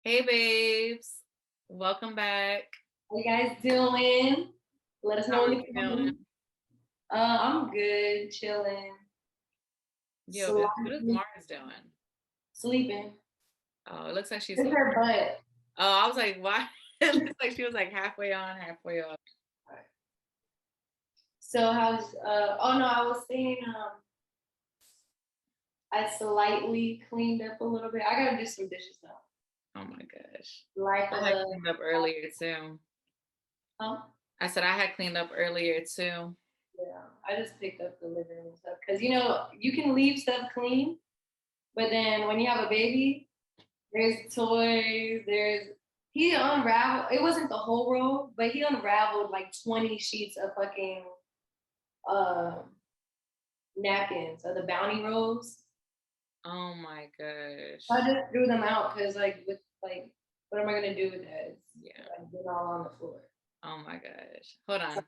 Hey babes, welcome back. How you guys doing? Let us How know are in you the feeling? comments. I'm good, chilling, Yo, bitch, what is sliding, Mars doing? sleeping. Oh, it looks like she's It's so. her butt. Oh, I was like, why? It looks like she was like halfway on, halfway off. So how's oh no, I was saying I slightly cleaned up a little bit. I gotta do some dishes though. Oh my gosh. Like I had cleaned up earlier too. huh? I said I had cleaned up earlier too. Yeah, I just picked up the living room stuff because you know you can leave stuff clean, but then when you have a baby, there's toys, he unraveled it wasn't the whole roll, but he unraveled like 20 sheets of fucking uh napkins of the bounty rolls. Oh my So I gosh. just threw them out because like what am I gonna do with that? It's Yeah. like been all on the floor. Oh my gosh. Hold on.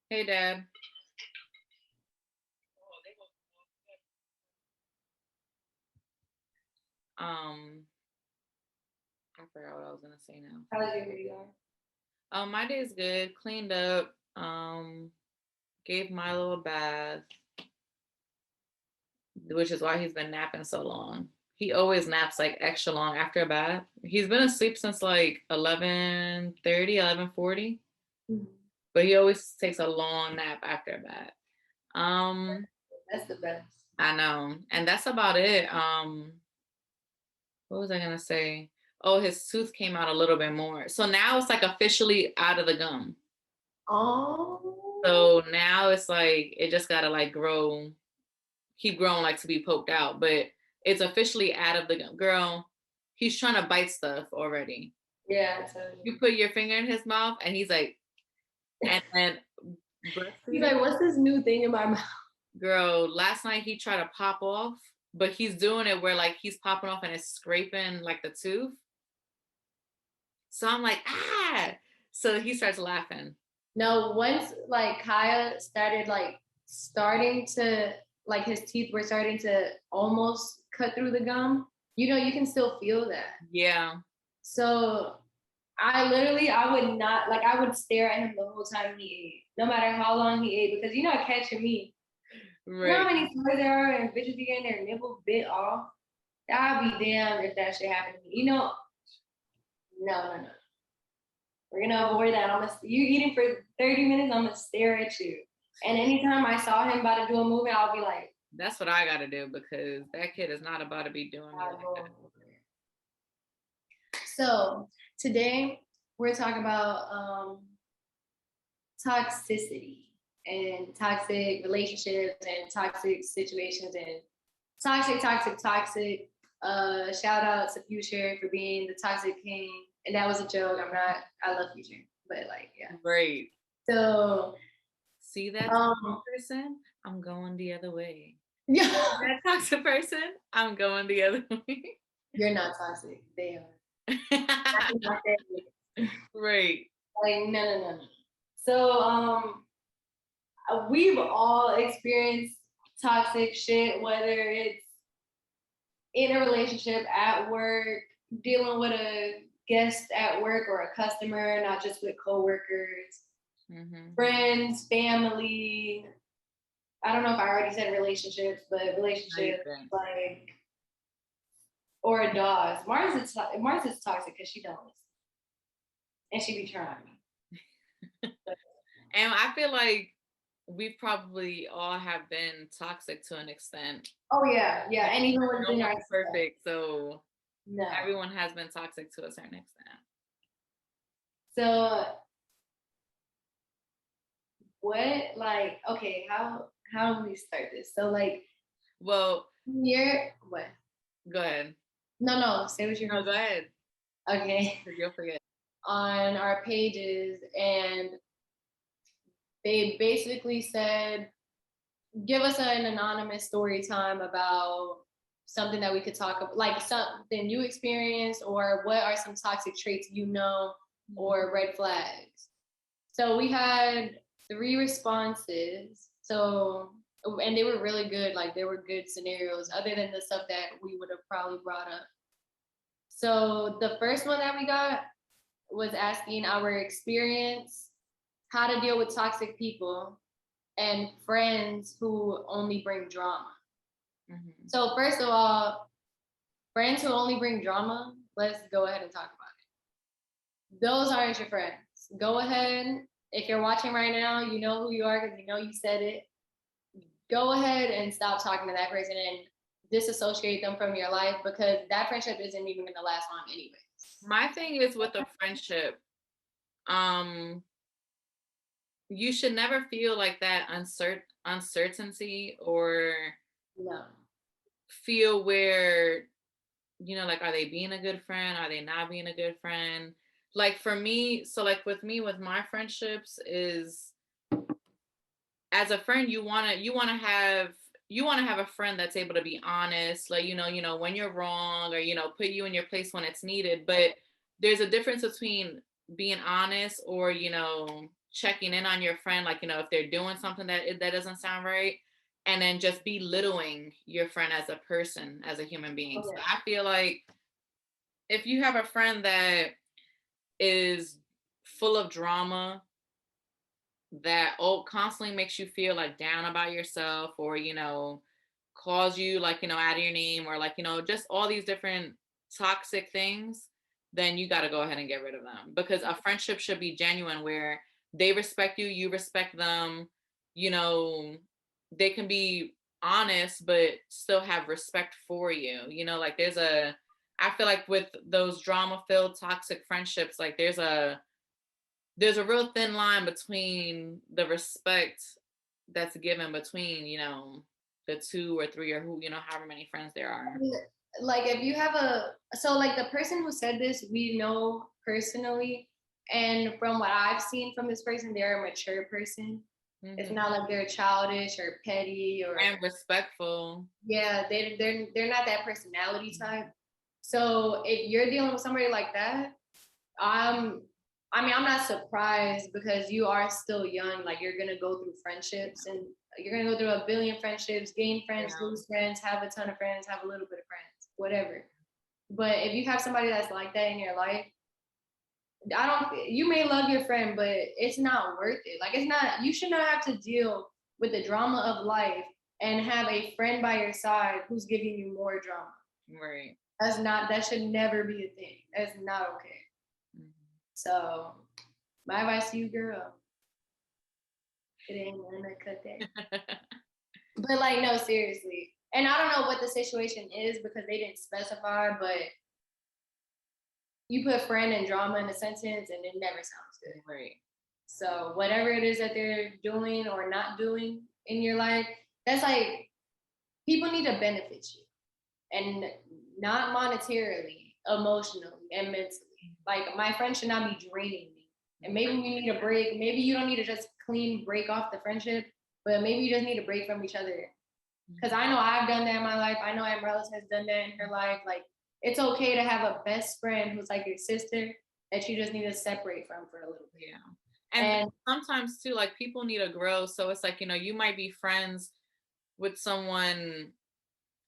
Hey, Dad. Um, I forgot what I was gonna say now. How's your day going? My day's good. Cleaned up. Gave Milo a bath, which is why he's been napping so long. He always naps like extra long after a bath. He's been asleep since like 11:30, 11:40, Mhm. but he always takes a long nap after a bath. Um, That's the best. I know. And that's about it. What was I gonna say? Oh, his tooth came out a little bit more. So now it's like officially out of the gum. Oh, So now it's like it just gotta like grow, keep growing like to be poked out, but it's officially out of the gum. Girl, he's trying to bite stuff already. yeah. So You put your finger in his mouth and he's like, and then he's breastfeeding. like, what's this new thing in my mouth? Girl, last night he tried to pop off, but he's doing it where like he's popping off and it's scraping like the tooth. So I'm like, ah. So he starts laughing. No, once like Kaya started starting to like his teeth were starting to almost cut through the gum, you know, you can still feel that. Yeah. So I would not like I would stare at him the whole time he ate, no matter how long he ate, because you know catching me. You know how Right. many times there are and bitches be getting their nipple bit off? I'd be damned if that shit happened to me. You know, no. We're gonna avoid that. You eating for 30 minutes, I'm gonna stare at you. And anytime I saw him about to do a movement, I'll be like, That's what I got to do because that kid is not about to be doing me "Ah, like that. go." So today we're talking about toxicity and toxic relationships and toxic situations and toxic. Shout out to Future for being the toxic king. And that was a joke. I love Future, but like, yeah. Right. So, See that toxic um, person? I'm going the other way. See yeah, that toxic person? I'm going the other way. you're not toxic. They are. Right. Like, no. So, we've all experienced toxic shit, whether it's in a relationship, at work, dealing with a guest at work or a customer, not just with coworkers, Mm-hmm. friends, family. I don't know if I already said relationships, but No, you relationships didn't. like or a dog. Mars is toxic because she don't listen and she be trying me. But, And I feel like we probably all have been toxic to an extent. oh yeah, Like, and even no within one's ourselves, perfect, so no. everyone has been toxic to a certain extent. So what like okay, how do we start this? So like Well, you're what? go ahead. No, say what you're No, gonna go say. ahead. Okay. You'll forget. On our pages and they basically said give us an anonymous story time about something that we could talk about like something you experienced or what are some toxic traits you know or red flags. So we had 3 responses. So and they were really good, like they were good scenarios other than the stuff that we would have probably brought up. So the first one that we got was asking our experience, how to deal with toxic people, and friends who only bring drama. Mhm. So first of all, friends who only bring drama, let's go ahead and talk about it. Those aren't your friends. Go ahead. If you're watching right now, you know who you are because you know you said it. Go ahead and stop talking to that person and disassociate them from your life because that friendship isn't even going to last long anyways. My thing is with a friendship, um, you should never feel like that uncertainty or No. feel where, like, are they being a good friend? Are they not being a good friend? Like for me, so like with me, with my friendships is, as a friend, you want to have a friend that's able to be honest, like, when you're wrong, or, put you in your place when it's needed. But there's a difference between being honest, or, checking in on your friend, like, if they're doing something that doesn't sound right, and then just belittling your friend as a person, as a human being. So Okay. I feel like if you have a friend that is full of drama, that constantly makes you feel like down about yourself, or, calls you, like, out of your name, or, like, just all these different toxic things, then you got to go ahead and get rid of them, because a friendship should be genuine, where they respect you, you respect them, you know they can be honest but still have respect for you, like, I feel like with those drama filled toxic friendships, like, there's a real thin line between the respect that's given between, the two or three, or who, however many friends there are. Like if you have like the person who said this, we know personally, and from what I've seen from this person, they're a mature person. It's Hmm. not like they're childish or petty or And respectful. yeah, they're not that personality type. So if you're dealing with somebody like that, um, I mean, I'm not surprised because you are still young. Like you're gonna go through friendships and you're gonna go through a billion friendships, gain friends, Yeah. lose friends, have a ton of friends, have a little bit of friends, whatever. But if you have somebody that's like that in your life, I don't. You may love your friend, but it's not worth it. Like it's not. You should not have to deal with the drama of life and have a friend by your side who's giving you more drama. Right. That's not. That should never be a thing. That's not okay. So my advice to you, girl, it ain't gonna cut that. But like, no, seriously. And I don't know what the situation is because they didn't specify, but you put friend and drama in a sentence and it never sounds good. Right. So whatever it is that they're doing or not doing in your life, that's like people need to benefit you and not monetarily, emotionally, and mentally. Like my friend should not be draining me. And maybe we need a break. Maybe you don't need to just clean break off the friendship, but maybe you just need a break from each other. Because I know I've done that in my life. I know Amrella's has done that in her life. Like it's okay to have a best friend who's like your sister that you just need to separate from for a little bit. Yeah. And And sometimes too, like, people need to grow. So it's like, you might be friends with someone,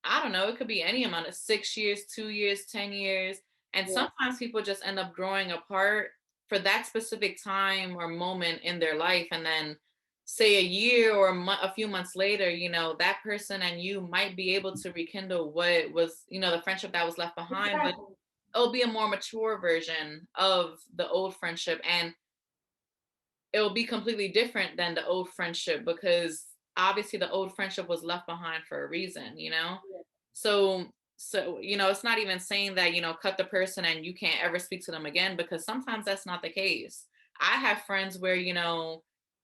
I don't know, it could be any amount of 6 years, 2 years, 10 years. And yeah, sometimes people just end up growing apart for that specific time or moment in their life. And then, say a year or a few months later, that person and you might be able to rekindle what was, the friendship that was left behind, but exactly. it'll be a more mature version of the old friendship. And it will be completely different than the old friendship, because obviously the old friendship was left behind for a reason. Yeah. So it's not even saying that, cut the person and you can't ever speak to them again, because sometimes that's not the case. I have friends where,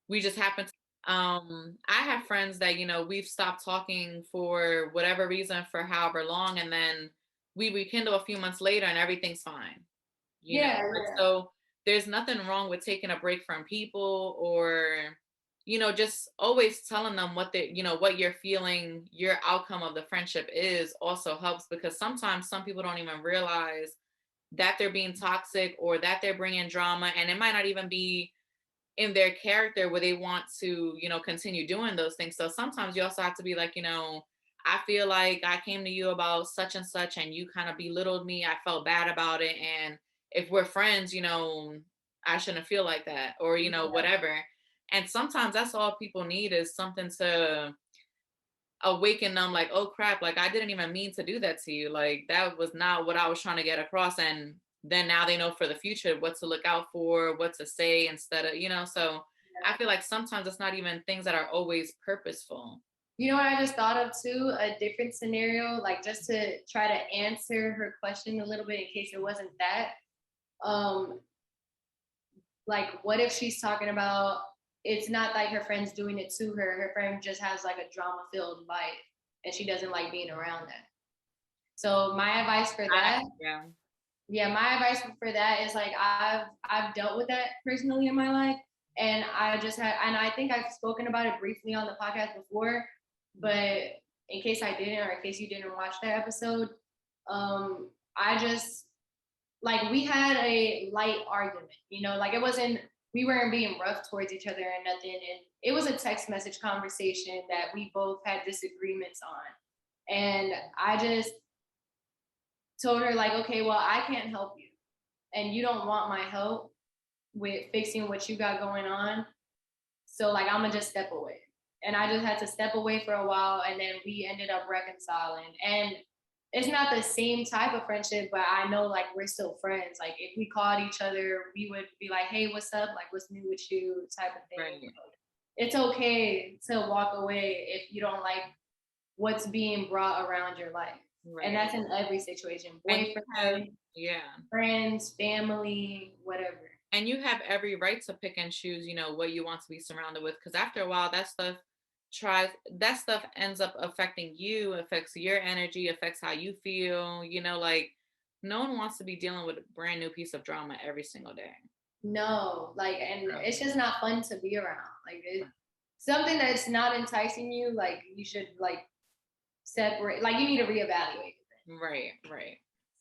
we just happen to, I have friends that, we've stopped talking for whatever reason for however long, and then we rekindle a few months later and everything's fine. Yeah, Like, yeah. so there's nothing wrong with taking a break from people, or, just always telling them what you're feeling, your outcome of the friendship is, also helps, because sometimes some people don't even realize that they're being toxic, or that they're bringing drama, and it might not even be in their character where they want to, continue doing those things. So sometimes you also have to be like, I feel like I came to you about such and such and you kind of belittled me. I felt bad about it. And if we're friends, I shouldn't feel like that or, Yeah. whatever. And sometimes that's all people need is something to awaken them like, oh crap, like I didn't even mean to do that to you. Like that was not what I was trying to get across. And then now they know for the future what to look out for, what to say instead of, so I feel like sometimes it's not even things that are always purposeful. You know what I just thought of too? A different scenario, like just to try to answer her question a little bit in case it wasn't that. Um, like what if she's talking about it's not like her friend's doing it to her. Her friend just has like a drama filled life and she doesn't like being around that. So my advice for that, Yeah. yeah, my advice for that is like I've dealt with that personally in my life. And I just had and I think I've spoken about it briefly on the podcast before, but in case I didn't or in case you didn't watch that episode, I just like we had a light argument, like it wasn't we weren't being rough towards each other or nothing. And it was a text message conversation that we both had disagreements on. And I just told her, like, okay, well, I can't help you. And you don't want my help with fixing what you got going on. So like I'm gonna just step away. And I just had to step away for a while and then we ended up reconciling. And it's not the same type of friendship, but I know like we're still friends. Like if we called each other, we would be like, hey, what's up? Like what's new with you? Type of thing. Right. It's okay to walk away if you don't like what's being brought around your life. And Right. that's in every situation. And you have, Boyfriend, yeah. friends, family, whatever. And you have every right to pick and choose, what you want to be surrounded with. Because after a while, that stuff ends up affecting you, affects your energy, affects how you feel. Like no one wants to be dealing with a brand new piece of drama every single day. No, like, and No. it's just not fun to be around. Like, something that's not enticing you, like, you should, like, separate, like, you need to reevaluate. Right, right.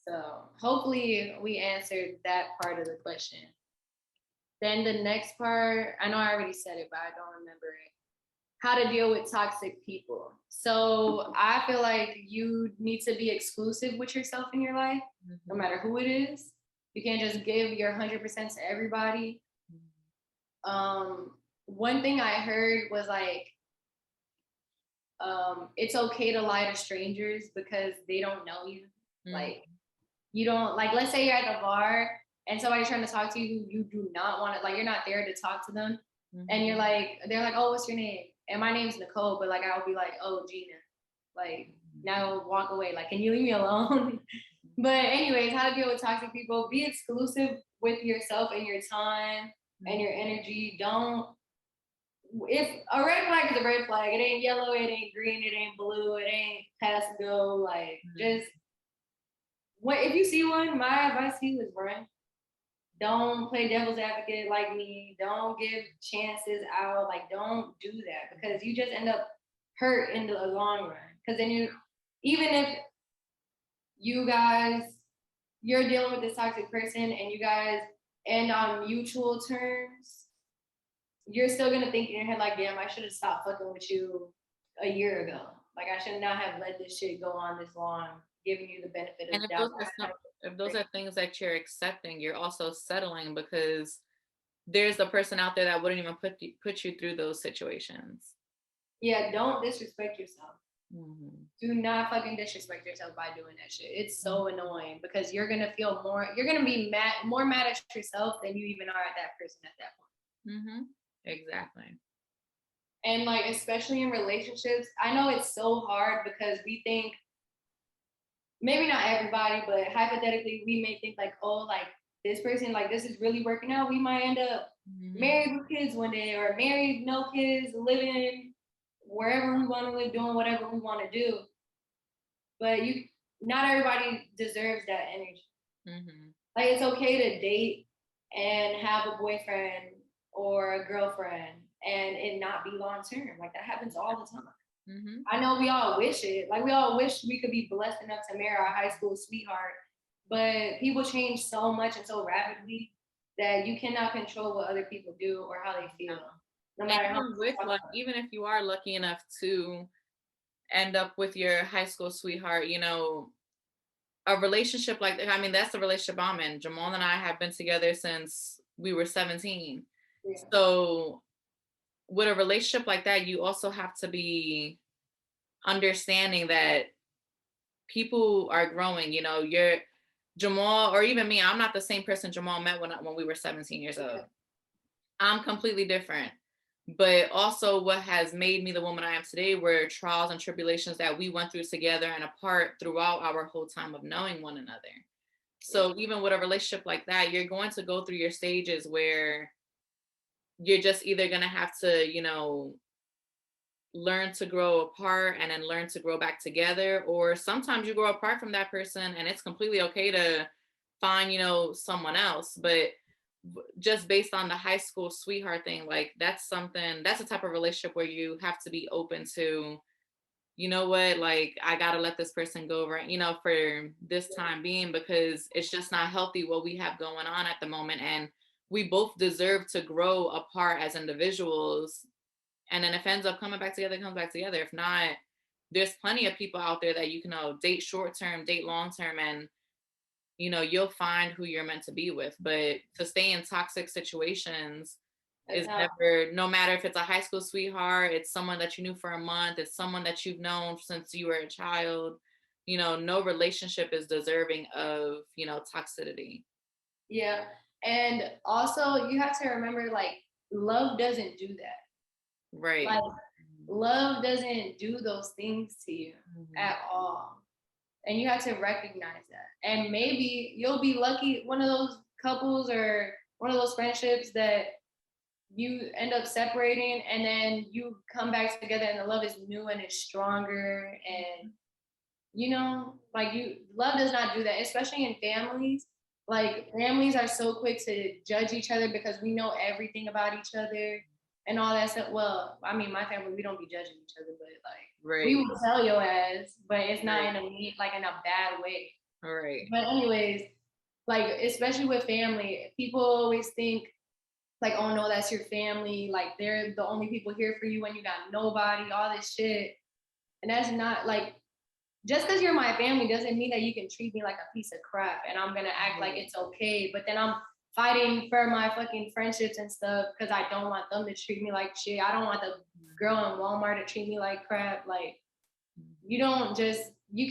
So, hopefully, we answered that part of the question. Then the next part, I know I already said it, but I don't remember it. How to deal with toxic people. So, I feel like you need to be exclusive with yourself in your life, no matter who it is. You can't just give your 100% to everybody. Um, One thing I heard was like, it's okay to lie to strangers because they don't know you. Like, you don't like. Let's say you're at the bar and somebody's trying to talk to you. You do not want to. Like, you're not there to talk to them, and you're like, they're like, oh, what's your name? And my name's Nicole, but like, I'll be like, oh, Gina. Like, now walk away. Like, can you leave me alone? But anyways, how to deal with toxic people? Be exclusive with yourself and your time and your energy. Don't if a red flag is a red flag, it ain't yellow, it ain't green, it ain't blue, it ain't pass go. Like just what if you see one, my advice to you is run. Don't play devil's advocate like me. Don't give chances out. Like don't do that because you just end up hurt in the long run. Because then even if you guys, you're dealing with this toxic person and you guys end on mutual terms, you're still gonna think in your head like, damn, I should have stopped fucking with you a year ago. Like I should not have let this shit go on this long, giving you the benefit of And the doubt. if those are things that you're accepting, you're also settling because there's a person out there that wouldn't even put you through those situations. Yeah, don't disrespect yourself. Mm-hmm. Do not fucking disrespect yourself by doing that shit. It's so annoying because you're gonna feel you're gonna be more mad at yourself than you even are at that person at that point. Mm-hmm. Exactly. And like, especially in relationships, I know it's so hard because we think, maybe not everybody, but hypothetically, we may think like, oh, like this person, like this is really working out. We might end up married with kids one day or married, no kids, living wherever we want to live, doing whatever we want to do. But not everybody deserves that energy. Like it's okay to date and have a boyfriend or a girlfriend and it not be long term. Like that happens all the time. I know we all wish it. Like we all wish we could be blessed enough to marry our high school sweetheart, but people change so much and so rapidly that you cannot control what other people do or how they feel. No matter how even if you are lucky enough to end up with your high school sweetheart, a relationship like that. I mean, that's the relationship I'm in. Jamal and I have been together since we were 17. Yeah. So with a relationship like that, you also have to be understanding that people are growing. You're Jamal, or even me. I'm not the same person Jamal met when we were 17 years old. I'm completely different. But also, what has made me the woman I am today were trials and tribulations that we went through together and apart throughout our whole time of knowing one another. Yeah. So even with a relationship like that, you're going to go through your stages where you're just either going to have to, learn to grow apart and then learn to grow back together. Or sometimes you grow apart from that person and it's completely okay to find, someone else. But just based on the high school sweetheart thing, like that's a type of relationship where you have to be open to, you know what, like I gotta let this person go, right, for this time being, because it's just not healthy what we have going on at the moment. And we both deserve to grow apart as individuals. And then if it ends up coming back together, it comes back together. If not, there's plenty of people out there that you can date short term, date long term, and you'll find who you're meant to be with. But to stay in toxic situations That's is how. never, no matter if it's a high school sweetheart, it's someone that you knew for a month, it's someone that you've known since you were a child. No relationship is deserving of, toxicity. Yeah. And also, you have to remember, like, love doesn't do that. Right. Like, love doesn't do those things to you Mhm. at all. And you have to recognize that. And maybe you'll be lucky, one of those couples or one of those friendships that you end up separating and then you come back together and the love is new and it's stronger. And like, you love does not do that, especially in families. Like, families are so quick to judge each other because we know everything about each other and all that stuff. Well, I mean, my family, we don't be judging each other, but like, we Right. will tell your ass, but it's not Right. in a bad way. Right. But anyways, like, especially with family, people always think like, oh no, that's your family, like they're the only people here for you when you got nobody, all this shit. And that's not like, just because you're my family doesn't mean that you can treat me like a piece of crap and I'm gonna act like Right. it's okay. But then I'm fighting for my fucking friendships and stuff because I don't want them to treat me like shit. I don't want the girl in Walmart to treat me like crap. Like, you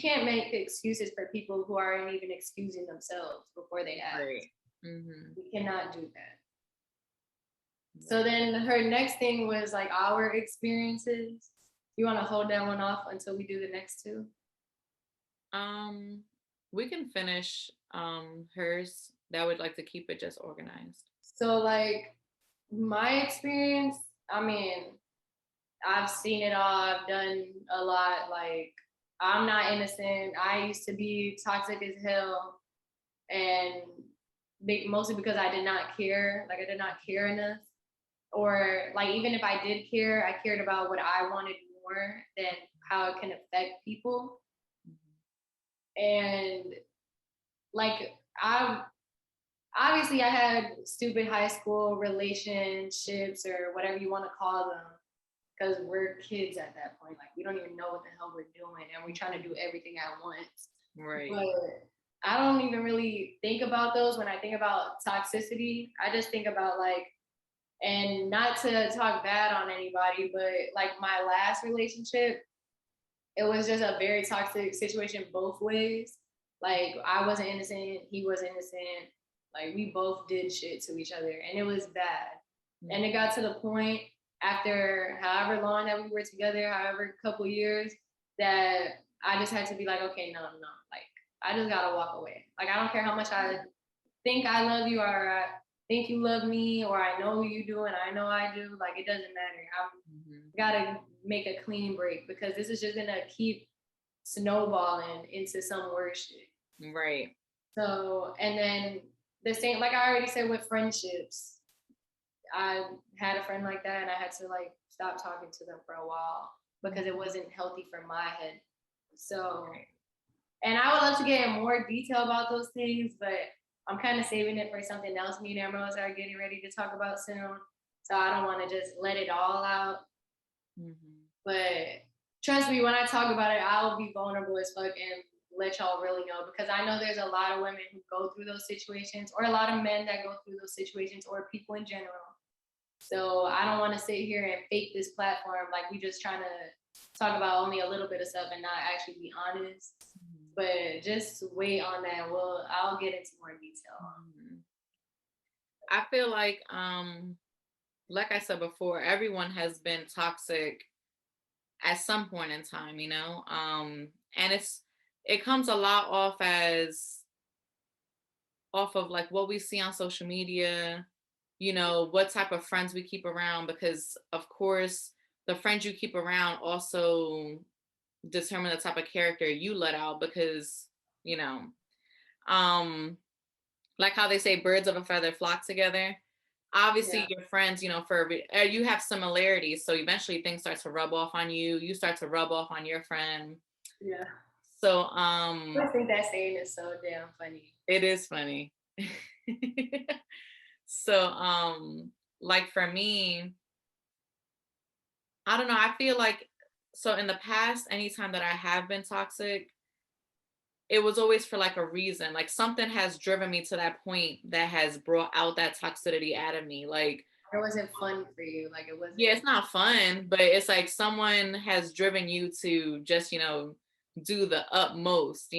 can't make excuses for people who aren't even excusing themselves before they act. Right. Hmm. We cannot do that. So Right. then her next thing was like our experiences. You want to hold that one off until we do the next two? Um, we can finish hers. That would like to keep it just organized. So, like, my experience, I mean, I've seen it all. I've done a lot. Like, I'm not innocent. I used to be toxic as hell, and mostly because I did not care. Like, I did not care enough, or like, even if I did care, I cared about what I wanted more than how it can affect people. And like, I obviously I had stupid high school relationships or whatever you want to call them because we're kids at that point. Like, we don't even know what the hell we're doing and we're trying to do everything at once. Right. But I don't even really think about those when I think about toxicity. I just think about, like, and not to talk bad on anybody, but like my last relationship, it was just a very toxic situation both ways. Like, I wasn't innocent, he was innocent. Like, we both did shit to each other and it was bad. And it got to the point after however long that we were together, however couple years, that I just had to be like, okay, no, no, like, I just gotta walk away. Like, I don't care how much I think I love you or I think you love me or I know you do and I know I do. Like, it doesn't matter. Mhm. I gotta make a clean break because this is just gonna keep snowballing into some worse shit. Right. So, and then the same, like I already said with friendships, I had a friend like that and I had to like stop talking to them for a while because it wasn't healthy for my head. So, Right. and I would love to get in more detail about those things, but I'm kind of saving it for something else me and Emerald are getting ready to talk about soon. So I don't want to just let it all out. Mhm. But trust me, when I talk about it, I'll be vulnerable as fuck and let y'all really know, because I know there's a lot of women who go through those situations, or a lot of men that go through those situations, or people in general. So I don't want to sit here and fake this platform like we just trying to talk about only a little bit of stuff and not actually be honest. Mhm. But just wait on that. I'll get into more detail. Mhm. I feel like I said before, everyone has been toxic at some point in time, and it comes a lot off of like what we see on social media, what type of friends we keep around, because of course the friends you keep around also determine the type of character you let out, because you know um like how they say birds of a feather flock together. Yeah. Obviously your friends, you have similarities, so eventually things start to rub off on you, you start to rub off on your friend. Yeah. So I think that saying is so damn funny. it is funny. So like for me, I don't know, I feel like, so in the past, anytime that I have been toxic, it was always for like a reason. Like something has driven me to that point that has brought out that toxicity out of me. Like, It wasn't fun for you. Like it yeah, it's wasn't. not fun, but it's like someone has driven you to just, do the utmost.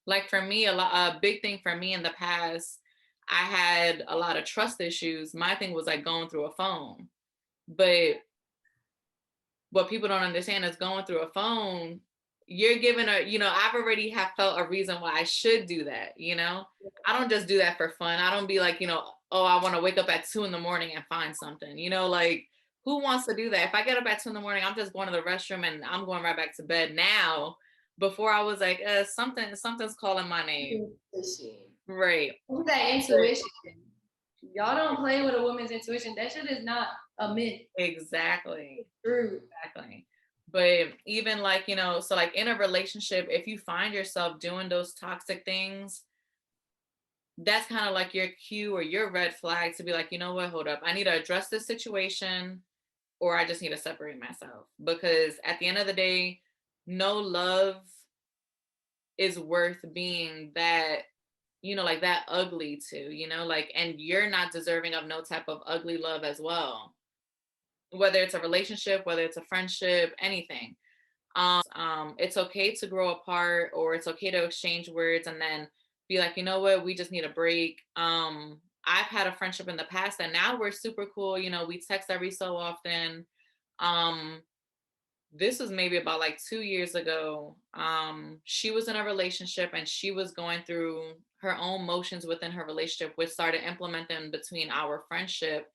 Like for me, a big thing for me in the past, I had a lot of trust issues. My thing was like going through a phone. But what people don't understand is going through a phone, you're given I've already have felt a reason why I should do that. I don't just do that for fun. I don't be like, oh, I want to wake up at 2 in the morning and find something. Like, who wants to do that? If I get up at 2 in the morning, I'm just going to the restroom and I'm going right back to bed now. Before I was like, something's calling my name. Right. That intuition. Y'all don't play with a woman's intuition. That shit is not a myth. Exactly. It's true. Exactly. But even like, so like in a relationship, if you find yourself doing those toxic things, that's kind of like your cue or your red flag to be like, you know what, hold up. I need to address this situation, or I just need to separate myself. Because at the end of the day, no love is worth being that, like that ugly to, like, and you're not deserving of no type of ugly love as well. Whether it's a relationship, whether it's a friendship, anything. It's okay to grow apart, or it's okay to exchange words and then be like, you know what, we just need a break. I've had a friendship in the past and now we're super cool. We text every so often. Um, this was maybe about like 2 years ago. She was in a relationship and she was going through her own motions within her relationship, which started implementing between our friendship,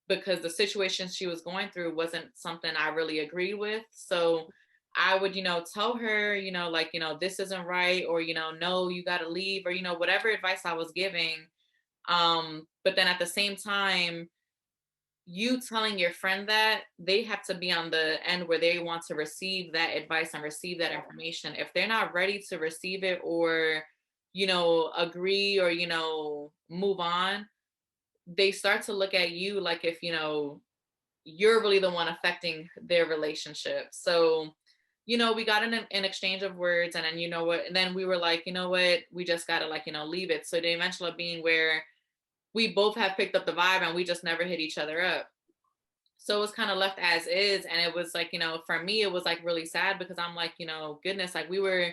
because the situation she was going through wasn't something I really agreed with. So I would, tell her, like, this isn't right, or, no, you got to leave, or, whatever advice I was giving. But then at the same time, you telling your friend that, they have to be on the end where they want to receive that advice and receive that information. If they're not ready to receive it, or, agree, or, move on, they start to look at you like if, you're really the one affecting their relationship. So, we got in an exchange of words, and then you know what, and then we were like, you know what, we just gotta like, leave it. So they eventually being where we both have picked up the vibe and we just never hit each other up. So it was kind of left as is. And it was like, for me, it was like really sad, because I'm like, goodness, like we were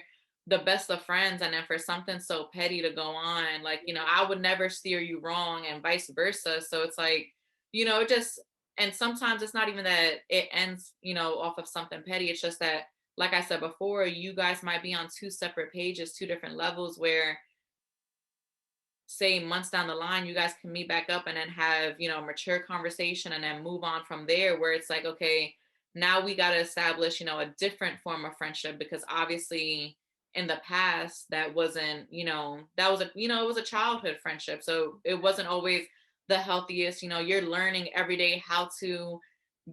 the best of friends. And then for something so petty to go on, like, I would never steer you wrong and vice versa. So it's like, it just, and sometimes it's not even that it ends, off of something petty. It's just that, like I said before, you guys might be on two separate pages, two different levels, where say months down the line you guys can meet back up and then have mature conversation and then move on from there, where it's like, okay, now we got to establish a different form of friendship, because obviously in the past that wasn't, that was a, it was a childhood friendship, so it wasn't always the healthiest. You're learning every day how to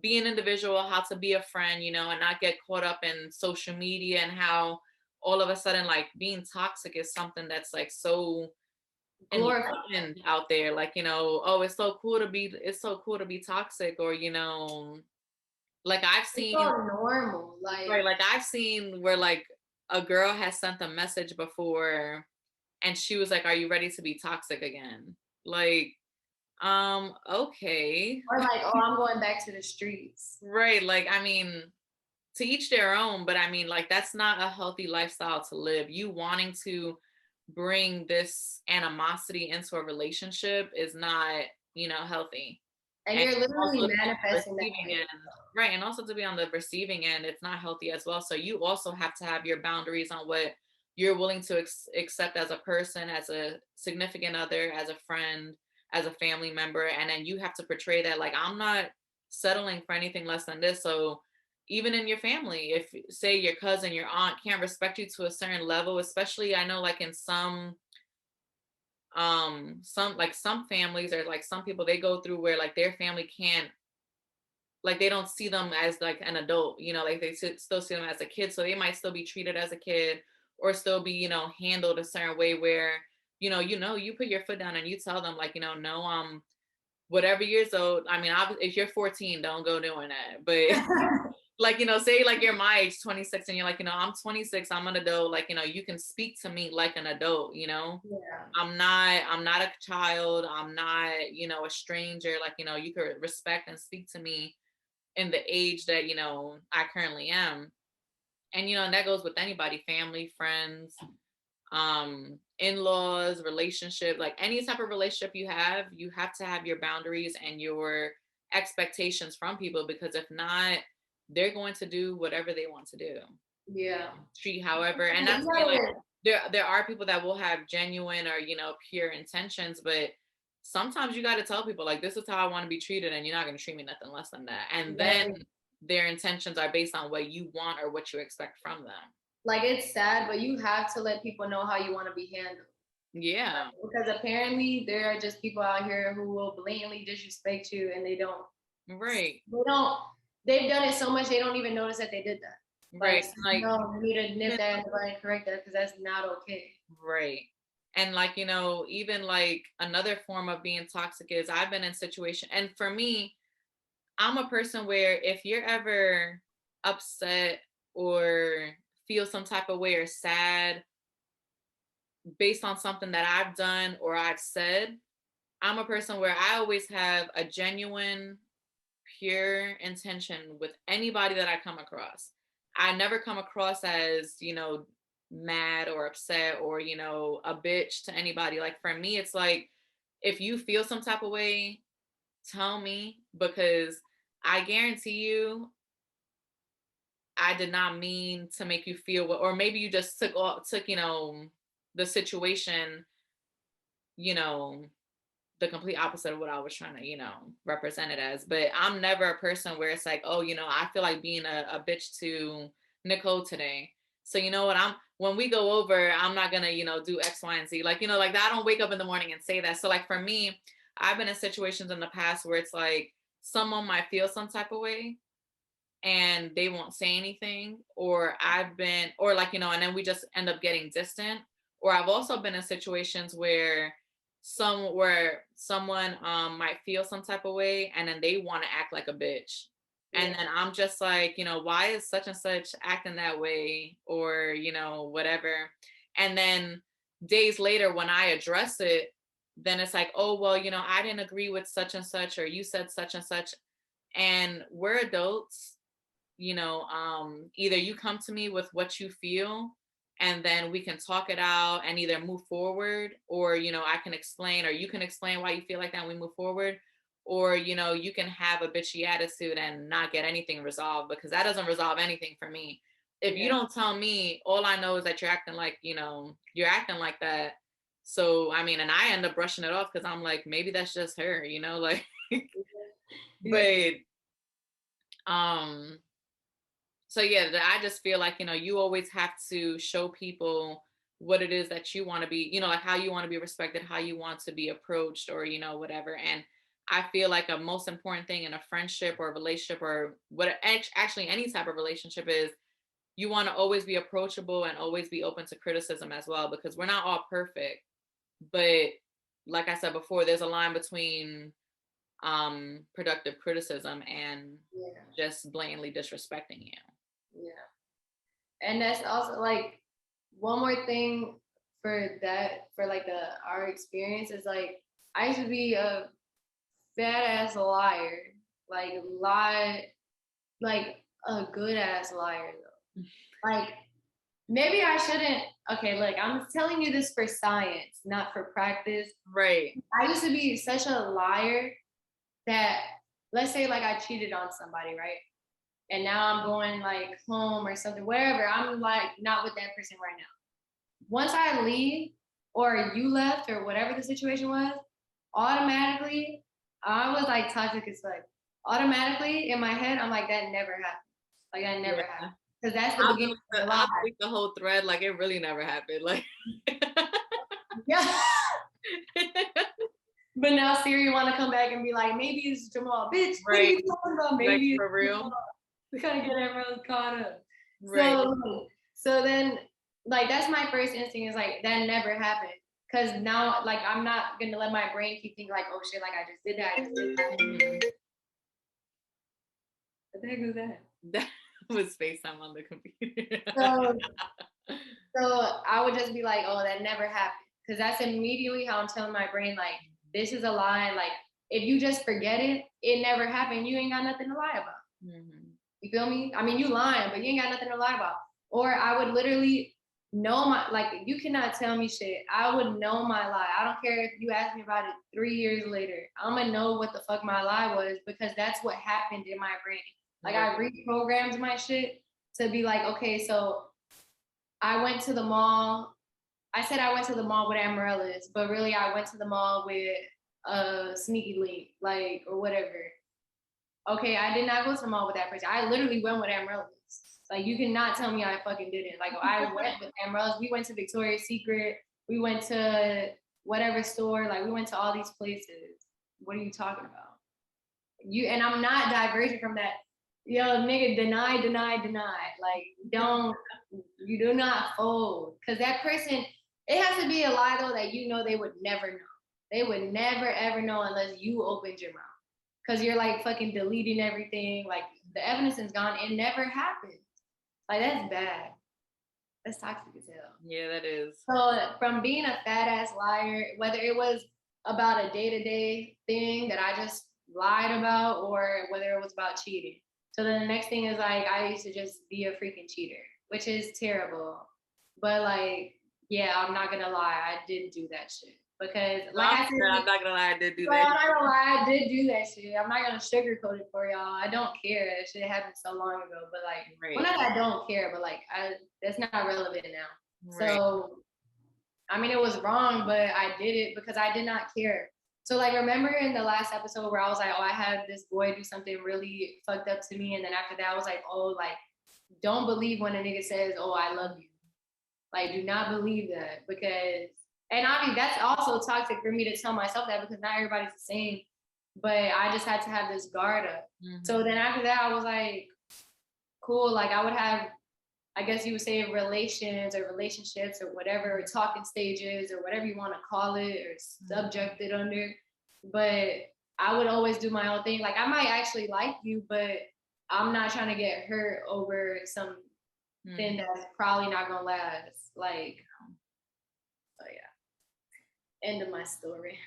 be an individual, how to be a friend, and not get caught up in social media, and how all of a sudden like being toxic is something that's like so Glorify. enlightened out there, like, oh, it's so cool to be toxic, or Like I've It's seen, so normal. right, like I've seen where like a girl has sent a message before and she was like, "Are you ready to be toxic again?" Like, okay. or like, oh, I'm going back to the streets. Right. Like, I mean, to each their own, but I mean, like, that's not a healthy lifestyle to live. You wanting to bring this animosity into a relationship is not, healthy. And And you're literally also to be on the manifesting that receiving way. end, right? And also to be on the receiving end, it's not healthy as well. So you also have to have your boundaries on what you're willing to accept as a person, as a significant other, as a friend, as a family member, and then you have to portray that like I'm not settling for anything less than this. So even in your family, if say your cousin, your aunt can't respect you to a certain level, especially I know like in some families or like some people they go through where like their family can't, like they don't see them as like an adult, like they still see them as a kid, so they might still be treated as a kid or still be handled a certain way where you put your foot down and you tell them like no, whatever years old, I mean if you're 14 don't go doing that, but like say like you're my age 26 and you're like I'm 26, I'm an adult, like you can speak to me like an adult. Yeah. I'm not a child, I'm not a stranger, like you could respect and speak to me in the age that I currently am. And and that goes with anybody, family, friends, in-laws, relationship, like any type of relationship you have to have your boundaries and your expectations from people, because if not, they're going to do whatever they want to do, Yeah. treat however. And not You to say like gotta, there are people that will have genuine or pure intentions, but sometimes you got to tell people like this is how I want to be treated and you're not going to treat me nothing less than that, and then very, their intentions are based on what you want or what you expect from them. like it's sad, but you have to let people know how you want to be handled. Yeah. Because apparently there are just people out here who will blatantly disrespect you and Right. they don't they've done it so much they don't even notice that they did that. Like, Right. Like no, we need to nip even, that in the bud and correct that because that's not okay. right. And like, even like another form of being toxic is I've been in situation, and for me, I'm a person where if you're ever upset or feel some type of way or sad based on something that I've done or I've said, I'm a person where I always have a genuine, pure intention with anybody that I come across. I never come across as, mad or upset or, a bitch to anybody. Like for me, it's like if you feel some type of way, tell me, because I guarantee you I did not mean to make you feel what, or maybe you just took, the situation, you know, the complete opposite of what I was trying to, represent it as. But I'm never a person where it's like, oh, I feel like being a bitch to Nicole today. So you know what? When we go over, I'm not gonna, do X, Y, and Z. Like, like that. I don't wake up in the morning and say that. So like for me, I've been in situations in the past where it's like someone might feel some type of way and they won't say anything, or or like and then we just end up getting distant. Or I've also been in situations where someone might feel some type of way and then they want to act like a bitch, and Yeah. then I'm just like, why is such and such acting that way, or whatever. And then days later when I address it, then it's like, oh well, I didn't agree with such and such, or you said such and such. And we're adults, either you come to me with what you feel and then we can talk it out and either move forward, or I can explain, or you can explain why you feel like that and we move forward, or you can have a bitchy attitude and not get anything resolved, because that doesn't resolve anything for me. If you Yeah. don't tell me, all I know is that you're acting like, you're acting like that. So I mean, and I end up brushing it off because I'm like, maybe that's just her, like Yeah. but um so yeah, I just feel like, you always have to show people what it is that you want to be, like how you want to be respected, how you want to be approached, or whatever. And I feel like a most important thing in a friendship or a relationship, or what actually any type of relationship, is you want to always be approachable and always be open to criticism as well, because we're not all perfect. But like I said before, there's a line between productive criticism and Yeah. just blatantly disrespecting you. Yeah. And that's also like one more thing for that, for like our experience is like I used to be a fat ass liar, like lie, like a good ass liar though. Like maybe I shouldn't. Okay, look, I'm telling you this for science, not for practice. Right. I used to be such a liar that, let's say like I cheated on somebody, right? And now I'm going like home or something, wherever. I'm like not with that person right now. Once I leave or you left or whatever the situation was, automatically I was like toxic as fuck. Automatically in my head, I'm like, that never happened. Like that never Yeah. happened. Because that's the beginning of the lie. I'll delete the whole thread like it really never happened. Like Yeah. But now Siri want to come back and be like, maybe it's Jamal. Bitch, what are right. you talking about? Like Maybe it's for real. Jamal. We gotta get everyone caught up. Right. So then like that's my first instinct is like that never happened. Cause now like I'm not gonna let my brain keep thinking like, oh shit, like I just did that, I just did that. Mhm. What the heck was that? That was FaceTime on the computer. So so I would just be like, oh, that never happened. Cause that's immediately how I'm telling my brain, like, this is a lie. Like if you just forget it, it never happened. You ain't got nothing to lie about. Mhm. You feel me? I mean, you lying, but you ain't got nothing to lie about. Or I would literally know my, like, you cannot tell me shit. I would know my lie. I don't care if you ask me about it 3 years later. I'm gonna know what the fuck my lie was because that's what happened in my brain. Like, I reprogrammed my shit to be like, okay, so I went to the mall. I said I went to the mall with Amaryllis, but really I went to the mall with a sneaky link, like, or whatever. Okay, I did not go to the mall with that person. I literally went with Amaryllis. Like, you cannot tell me I fucking didn't. Like, I went with Amaryllis. We went to Victoria's Secret. We went to whatever store. Like, we went to all these places. What are you talking about? And I'm not diverging from that. Yo, nigga, deny, deny, deny. Like, you do not fold. Because that person, it has to be a lie, though, that you know they would never know. They would never, ever know unless you opened your mouth. Because you're like fucking deleting everything. Like the evidence is gone. It never happened. Like that's bad. That's toxic as hell. Yeah, that is. So from being a fat ass liar, whether it was about a day-to-day thing that I just lied about or whether it was about cheating. So then the next thing is like I used to just be a freaking cheater, which is terrible. But like, yeah, I'm not gonna lie, I did do that shit. Because like I said, I'm not gonna lie, I did do I'm that. not gonna lie, I did do that shit. I'm not gonna sugarcoat it for y'all. I don't care. That shit happened so long ago. But like, well, not that I don't care, but like, that's not relevant now. Right. So, I mean, it was wrong, but I did it because I did not care. So, like, remember in the last episode where I was like, oh, I had this boy do something really fucked up to me, and then after that, I was like, oh, like, don't believe when a nigga says, oh, I love you. Like, do not believe that because, and I mean, that's also toxic for me to tell myself that because not everybody's the same. But I just had to have this guard up. Mm-hmm. So then after that, I was like, cool. Like, I would have, I guess you would say, relations or relationships or whatever, or talking stages or whatever you want to call it or subject it under. But I would always do my own thing. Like, I might actually like you, but I'm not trying to get hurt over some thing that's probably not gonna last. Like, oh yeah. End of my story.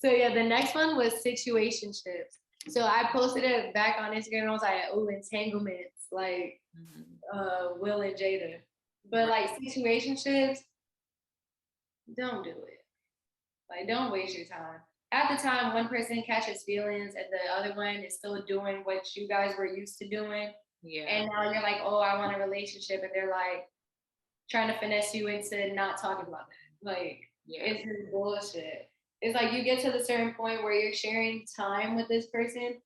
So yeah, the next one was situationships. So I posted it back on Instagram and I was like, oh, entanglements, like Will and Jada. But like situationships, don't do it. Like, don't waste your time. At the time, one person catches feelings and the other one is still doing what you guys were used to doing. Yeah. And now you're like, oh, I want a relationship. And they're like trying to finesse you into not talking about that. Like, it's just bullshit. It's like you get to the certain point where you're sharing time with this person,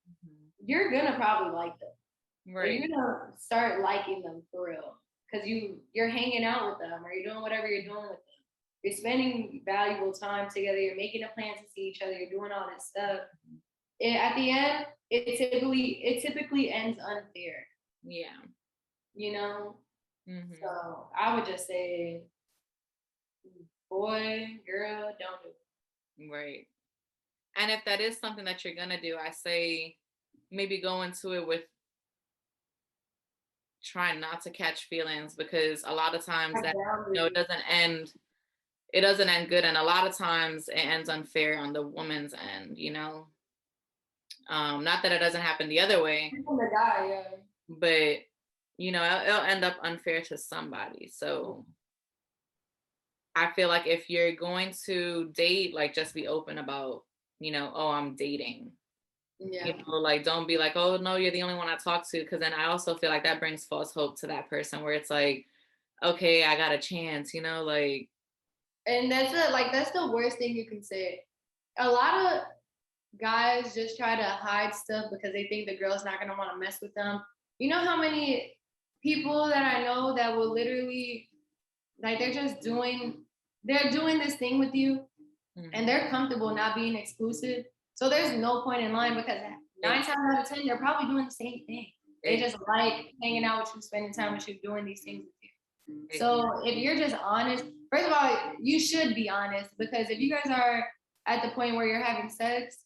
you're gonna probably like them. Right. Or you're gonna start liking them for real. Because you're hanging out with them or you're doing whatever you're doing with them. You're spending valuable time together. You're making a plan to see each other. You're doing all this stuff. At the end, it typically ends unfair. Yeah. You know? Mm-hmm. So I would just say, boy, girl, don't do it. Right. And if that is something that you're gonna do, I say maybe go into it with trying not to catch feelings, because a lot of times Have that, it boundaries. doesn't end good, and a lot of times it ends unfair on the woman's end. Not that it doesn't happen the other way, People that die, yeah. but it'll end up unfair to somebody. So I feel like if you're going to date, like, just be open about, oh, I'm dating. Yeah. Like, don't be like, oh no, you're the only one I talk to, because then I also feel like that brings false hope to that person, where it's like, okay, I got a chance, like. And that's the worst thing you can say. A lot of guys just try to hide stuff because they think the girl's not gonna want to mess with them. You know how many people that I know that will literally, like, they're doing this thing with you, and they're comfortable not being exclusive. So there's no point in lying, because nine times out of 10, they're probably doing the same thing. They just like hanging out with you, spending time with you, doing these things with you. So if you're just honest, first of all, you should be honest, because if you guys are at the point where you're having sex,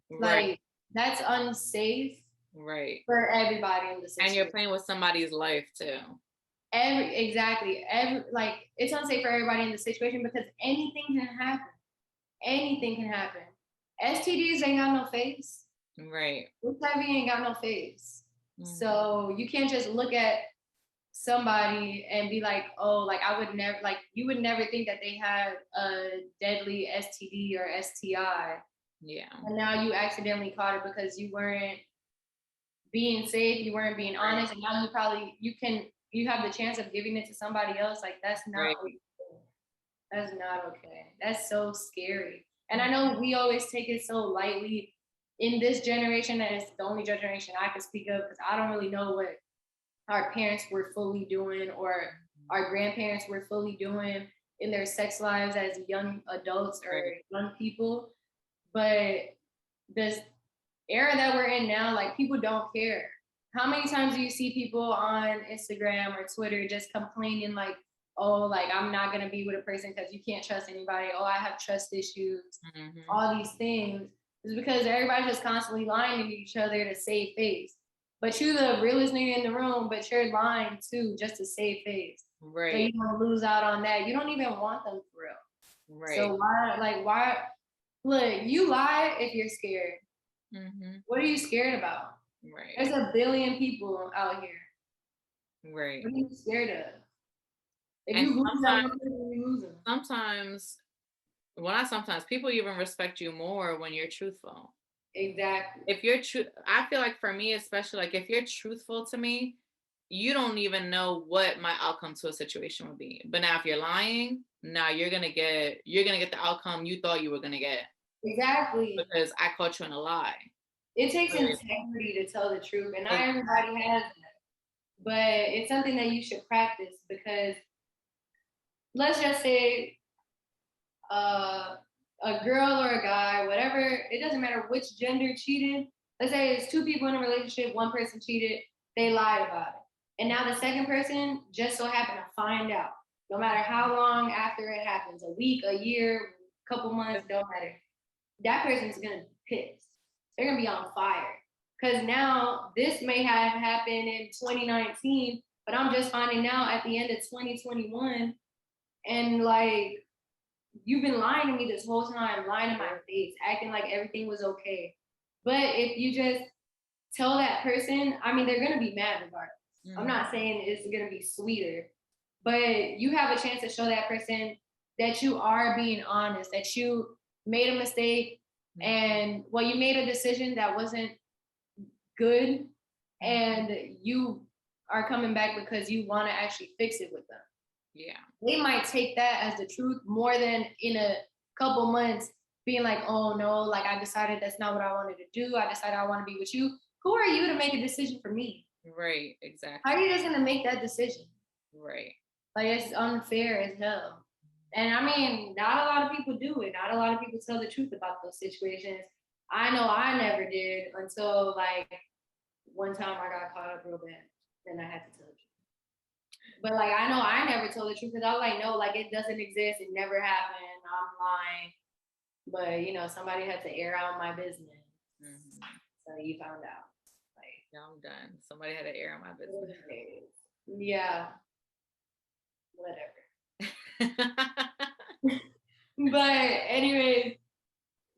Right, like, that's unsafe right. for everybody in the And you're situation. playing with somebody's life too. Like, it's unsafe for everybody in the situation, because anything can happen. Anything can happen. STDs ain't got no face. Right. HIV ain't got no face. Mhm. So you can't just look at somebody and be like, oh, like, I would never, like, you would never think that they had a deadly STD or STI. Yeah. And now you accidentally caught it because you weren't being safe, you weren't being Right. honest, and now you have the chance of giving it to somebody else. Like, that's not Right. okay. That's not okay. That's so scary. And I know we always take it so lightly in this generation, that it's the only generation I can speak of, because I don't really know what our parents were fully doing, or our grandparents were fully doing in their sex lives as young adults or Right. young people. But this era that we're in now, like, people don't care. How many times do you see people on Instagram or Twitter just complaining, like, oh, like, I'm not gonna be with a person because you can't trust anybody. Oh, I have trust issues. Mm-hmm. All these things is because everybody's just constantly lying to each other to save face. But you're the realest nigga in the room, but you're lying too just to save face. So Right. you don't lose out on that. You don't even want them for real. Right. So why? Look, you lie if you're scared. Mm-hmm. What are you scared about? Right. There's a billion people out here. Right. What are you scared of? If And you lose that one person, you lose them. sometimes, well, not sometimes, people even respect you more when you're truthful. Exactly. If you're true, I feel like, for me especially, like, if you're truthful to me, you don't even know what my outcome to a situation would be. But now if you're lying, now you're gonna get the outcome you thought you were gonna get, Exactly. because I caught you in a lie. It takes But integrity to tell the truth, and not exactly. everybody has that. But it's something that you should practice, because let's just say uh, a girl or a guy, whatever, it doesn't matter which gender cheated. Let's say it's two people in a relationship, one person cheated, they lied about it. And now the second person just so happened to find out. No matter how long after it happens, a week, a year, a couple months, don't matter. That person's gonna be pissed. They're gonna be on fire. Because now this may have happened in 2019, but I'm just finding out at the end of 2021. And, like, you've been lying to me this whole time, lying to my face, acting like everything was okay. But if you just tell that person, I mean, they're gonna be mad regardless. I'm not saying it's gonna be sweeter, but you have a chance to show that person that you are being honest, that you made a mistake, and, well, you made a decision that wasn't good, and you are coming back because you want to actually fix it with them. Yeah. They might take that as the truth more than in a couple months being like, oh no, like, I decided that's not what I wanted to do. I decided I want to be with you. Who are you to make a decision for me? Right. How Exactly. are you just gonna make that decision? Right. Like, it's unfair as hell. And I mean, not a lot of people do it. Not a lot of people tell the truth about those situations. I know I never did until, like, one time I got caught up real bad. Then I had to tell the truth. But, like, I know I never told the truth because I was like, no, like, it doesn't exist. It never happened. I'm lying. But somebody had to air out my business, Hmm. so you found out. Like, Yeah, I'm done. Somebody had to air on my business. yeah, whatever. But anyways,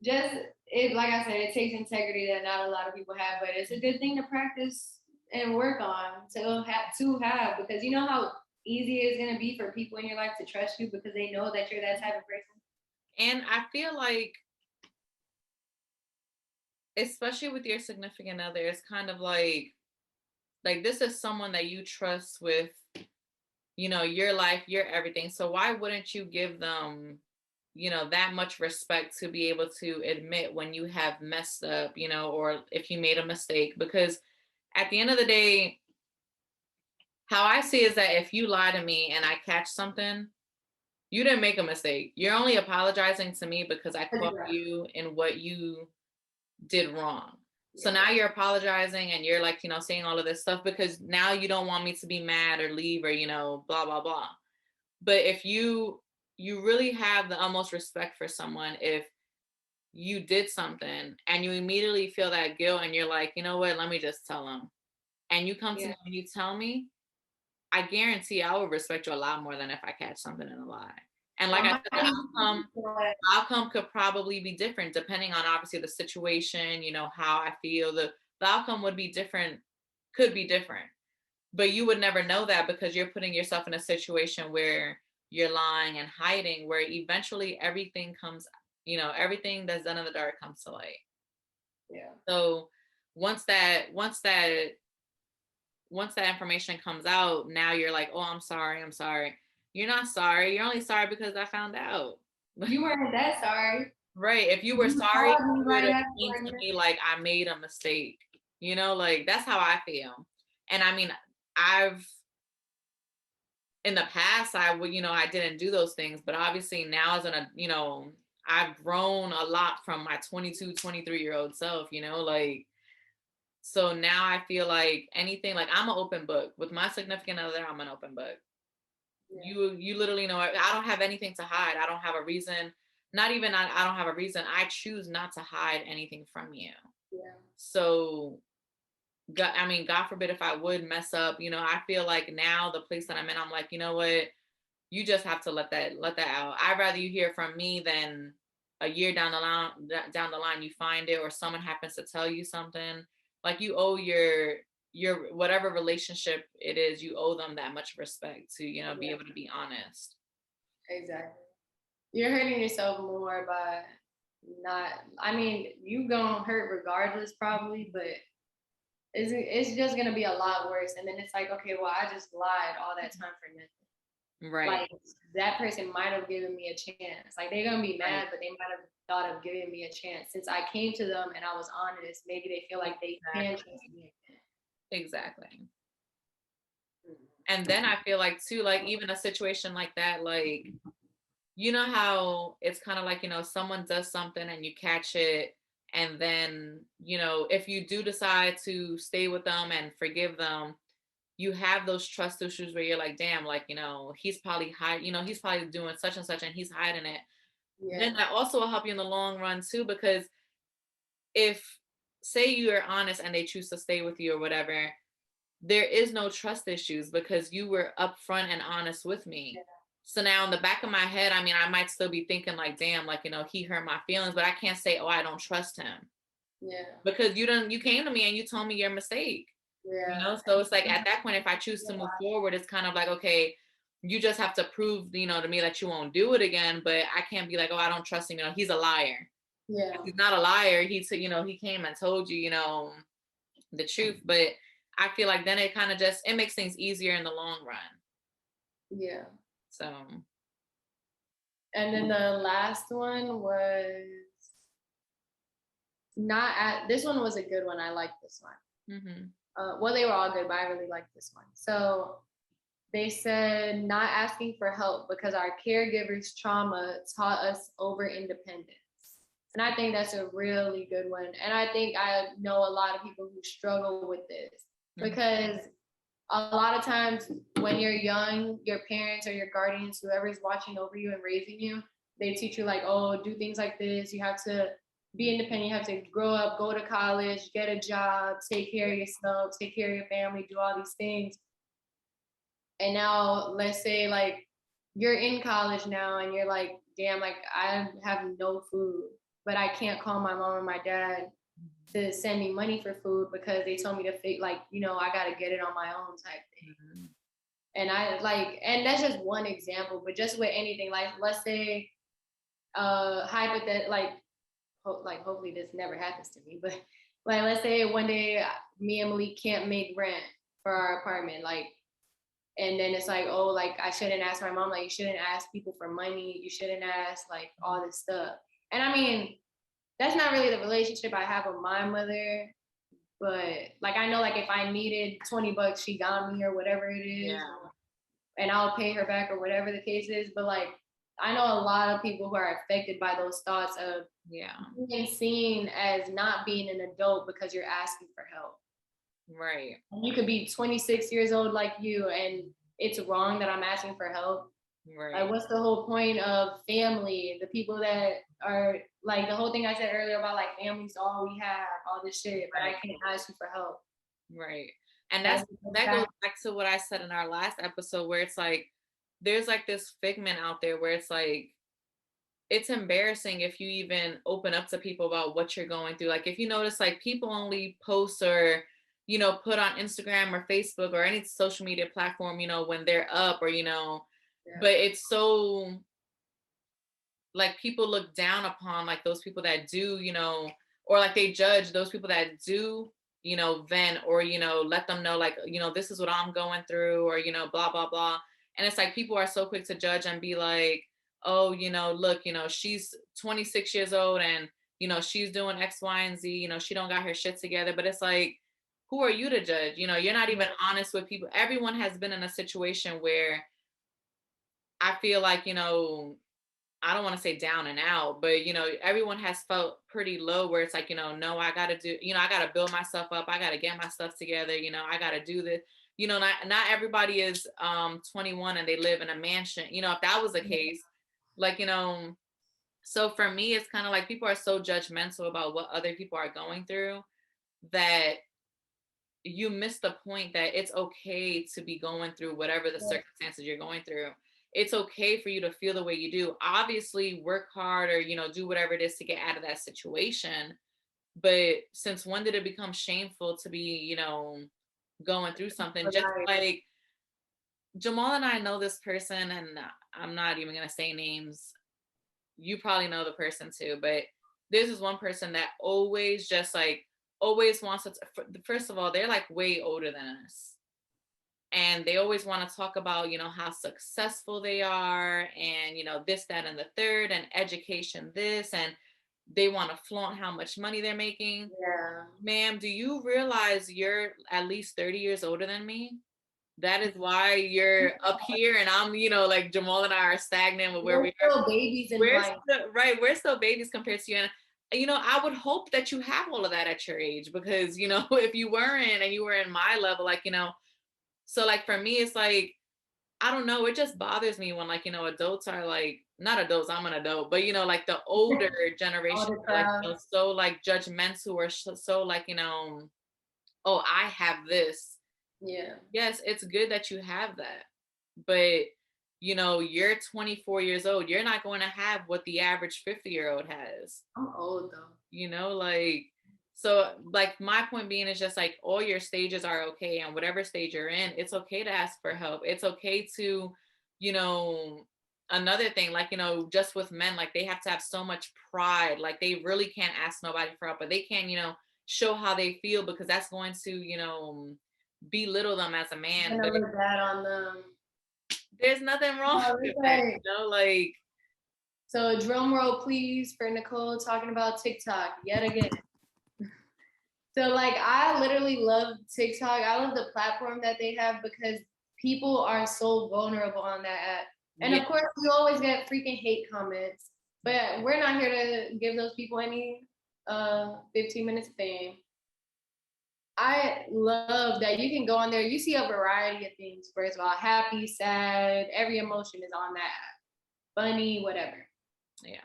just it like I said, it takes integrity that not a lot of people have, but it's a good thing to practice and work on to have because you know how easy it's gonna be for people in your life to trust you because they know that you're that type of person. And I feel like, especially with your significant other, it's kind of like this is someone that you trust with, your life, your everything. So why wouldn't you give them, that much respect to be able to admit when you have messed up, or if you made a mistake? Because at the end of the day, how I see is that if you lie to me and I catch something, you didn't make a mistake. You're only apologizing to me because I caught you in what you did wrong. So Yeah. now you're apologizing and you're like, saying all of this stuff because now you don't want me to be mad or leave or, blah, blah, blah. But if you really have the utmost respect for someone, if you did something and you immediately feel that guilt and you're like, you know what, let me just tell them. And you come to Yeah. me and you tell me, I guarantee I will respect you a lot more than if I catch something in a lie. And like I I said, might even, the outcome could probably be different depending on obviously the situation, how I feel. The outcome would be different, could be different. But you would never know that because you're putting yourself in a situation where you're lying and hiding, where eventually everything comes, everything that's done in the dark comes to light. yeah. So once that once that once that information comes out, now you're like, oh, I'm sorry, I'm sorry. You're not sorry. You're only sorry because I found out. You weren't that sorry. Right. If you were You sorry, called me you would right have came after. to me like I made a mistake. Like that's how I feel. And I mean, I've in the past I would, I didn't do those things, but obviously now as I've grown a lot from my 22, 23-year-old self, like so now I feel like anything, like I'm an open book. With my significant other, I'm an open book. Yeah. You literally know I don't have anything to hide. I don't have a reason. Not even I don't have a reason. I choose not to hide anything from you. Yeah. So God, I mean, God forbid if I would mess up, I feel like now the place that I'm in, I'm like, you know what? You just have to let that out. I'd rather you hear from me than a year down the line you find it or someone happens to tell you something. Like you owe your whatever relationship it is, you owe them that much respect to, be Yeah. able to be honest. Exactly. You're hurting yourself more by not. I mean, you gonna hurt regardless, probably, but it's just gonna be a lot worse. And then it's like, okay, well, I just lied all that time for nothing. Right. Like that person might have given me a chance. Like they're gonna be Right. mad, but they might have thought of giving me a chance. Since I came to them and I was honest, maybe they feel like they can trust Exactly. me. Exactly. And then I feel like too, like even a situation like that, like you know how it's kind of like, someone does something and you catch it. And then, if you do decide to stay with them and forgive them, you have those trust issues where you're like, damn, like, he's probably he's probably doing such and such and he's hiding it. Then Yeah. that also will help you in the long run too, because if say you're honest and they choose to stay with you or whatever, there is no trust issues because you were upfront and honest with me. So now in the back of my head, I mean, I might still be thinking like, damn, like, he hurt my feelings, but I can't say, oh, I don't trust him Yeah. because you came to me and you told me your mistake, Yeah. So it's like at that point, if I choose to move forward, it's kind of like, okay, you just have to prove, to me that you won't do it again. But I can't be like, oh, I don't trust him. He's a liar. Yeah. He's not a liar. He came and told you, the truth. But I feel like then it kind of it makes things easier in the long run. Yeah. So, And then the last one was not at this one was a good one. I like this one. mm-hmm. Well, they were all good, but I really liked this one. So they said not asking for help because our caregivers' trauma taught us over independence. And I think that's a really good one. And I think I know a lot of people who struggle with this because a lot of times when you're young, your parents or your guardians, whoever's watching over you and raising you, They teach you like, oh, do things like this. You have to be independent. You have to grow up, go to college, get a job, take care of yourself, take care of your family, do all these things. And now let's say like you're in college now and you're like, damn, like I have no food, but I can't call my mom or my dad to send me money for food because they told me to like, I gotta get it on my own type thing. Mhm. And I like, and that's just one example, but just with anything, like let's say hypothetical, like hopefully this never happens to me, but like let's say one day me and Malik can't make rent for our apartment, like, and then it's like, oh, like I shouldn't ask my mom, like you shouldn't ask people for money, you shouldn't ask like all this stuff. And I mean, that's not really the relationship I have with my mother, but like I know like if I needed $20, she got me or whatever it is, Yeah. and I'll pay her back or whatever the case is. But like I know a lot of people who are affected by those thoughts of Yeah. being seen as not being an adult because you're asking for help. Right. You could be 26 years old like you, and it's wrong that I'm asking for help. Like, Right. what's the whole point of family? The people that are like the whole thing I said earlier about like family's all we have, all this shit, but I Right. can't ask you for help. Right. And That's that goes back to what I said in our last episode where it's like there's like this figment out there where it's like it's embarrassing if you even open up to people about what you're going through. Like if you notice like people only post or put on Instagram or Facebook or any social media platform, when they're up or yeah. but it's so like people look down upon like those people that do, or like they judge those people that do, vent or, let them know like, this is what I'm going through or, blah, blah, blah. And it's like people are so quick to judge and be like, oh, look, she's 26 years old and, she's doing X, Y, and Z, she don't got her shit together. But it's like, who are you to judge? You're not even honest with people. Everyone has been in a situation where I feel like, I don't want to say down and out, but everyone has felt pretty low where it's like, no, I gotta do, I gotta build myself up, I gotta get my stuff together, I gotta do this. Not everybody is 21 and they live in a mansion. If that was the case, like, so for me, it's kind of like people are so judgmental about what other people are going through that you miss the point that it's okay to be going through whatever the circumstances you're going through. It's okay for you to feel the way you do. Obviously, work hard or, do whatever it is to get out of that situation. But since when did it become shameful to be, going through something? Just like Jamal and I know this person, and I'm not even going to say names. You probably know the person too, but this is one person that always just like, always wants to, first of all, they're like way older than us. And they always want to talk about, how successful they are and, this, that, and the third, and education, this, and they want to flaunt how much money they're making. Yeah. Ma'am, do you realize you're at least 30 years older than me? That is why you're up here and I'm, like Jamal and I are stagnant with where We're we are. still babies in life. Right. We're still babies compared to you. And, I would hope that you have all of that at your age because, if you weren't and you were in my level, like, so like for me, it's like, I don't know, it just bothers me when like, adults are like, not adults, I'm an adult, but like the older All generation the are like, crowd. so like judgmental or so like, oh, I have this. Yeah. Yes, it's good that you have that. But you're 24 years old. You're not going to have what the average 50-year-old has. I'm old though. Like so like my point being is just like all your stages are okay and whatever stage you're in, it's okay to ask for help. It's okay to, you know, another thing, like, just with men, like they have to have so much pride. Like they really can't ask nobody for help, but they can, show how they feel because that's going to, belittle them as a man. Gonna But look bad on them. there's nothing wrong No, with it's that, like, like so drum roll please for Nicole talking about TikTok yet again. So like I literally love TikTok. I love the platform that they have because people are so vulnerable on that app. And yeah. of course you always get freaking hate comments. But we're not here to give those people any 15 minutes of fame. I love that you can go on there. You see a variety of things. First of all, happy, sad, every emotion is on that app. Funny, whatever. Yeah.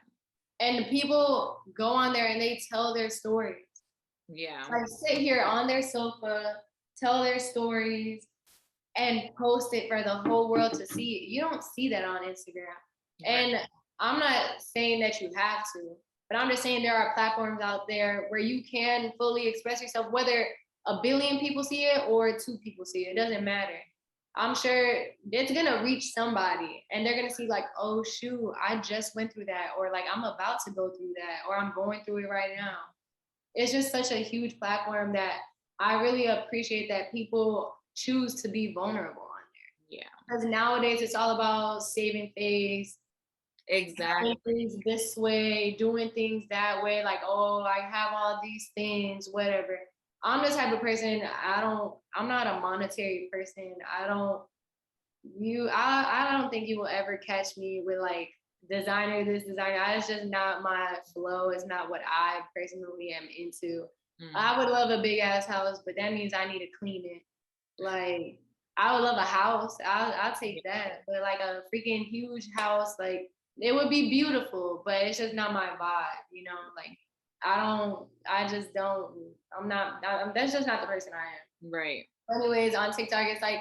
And the people go on there and they tell their stories. Yeah. Like sit here on their sofa, tell their stories, and post it for the whole world to see. You don't see that on Instagram. Right. And I'm not saying that you have to, but I'm just saying there are platforms out there where you can fully express yourself, whether a billion people see it or 2 people see it. It doesn't matter. I'm sure it's gonna reach somebody and they're gonna see like, oh shoot, I just went through that, or like I'm about to go through that, or I'm going through it right now. It's just such a huge platform that I really appreciate that people choose to be vulnerable on Yeah. there. Because nowadays it's all about saving face, Exactly. doing things this way, doing things that way, like, oh, I have all these things, whatever. I'm the type of person, I'm not a monetary person. I don't think you will ever catch me with like designer this, designer. It's just not my flow. It's not what I personally am into. Mm-hmm. I would love a big ass house, but that means I need to clean it. Like I would love a house. I'll take that. But like a freaking huge house, like it would be beautiful, but it's just not my vibe, you know? Like I just don't, that's just not the person I am. Right. Anyways, on TikTok, it's like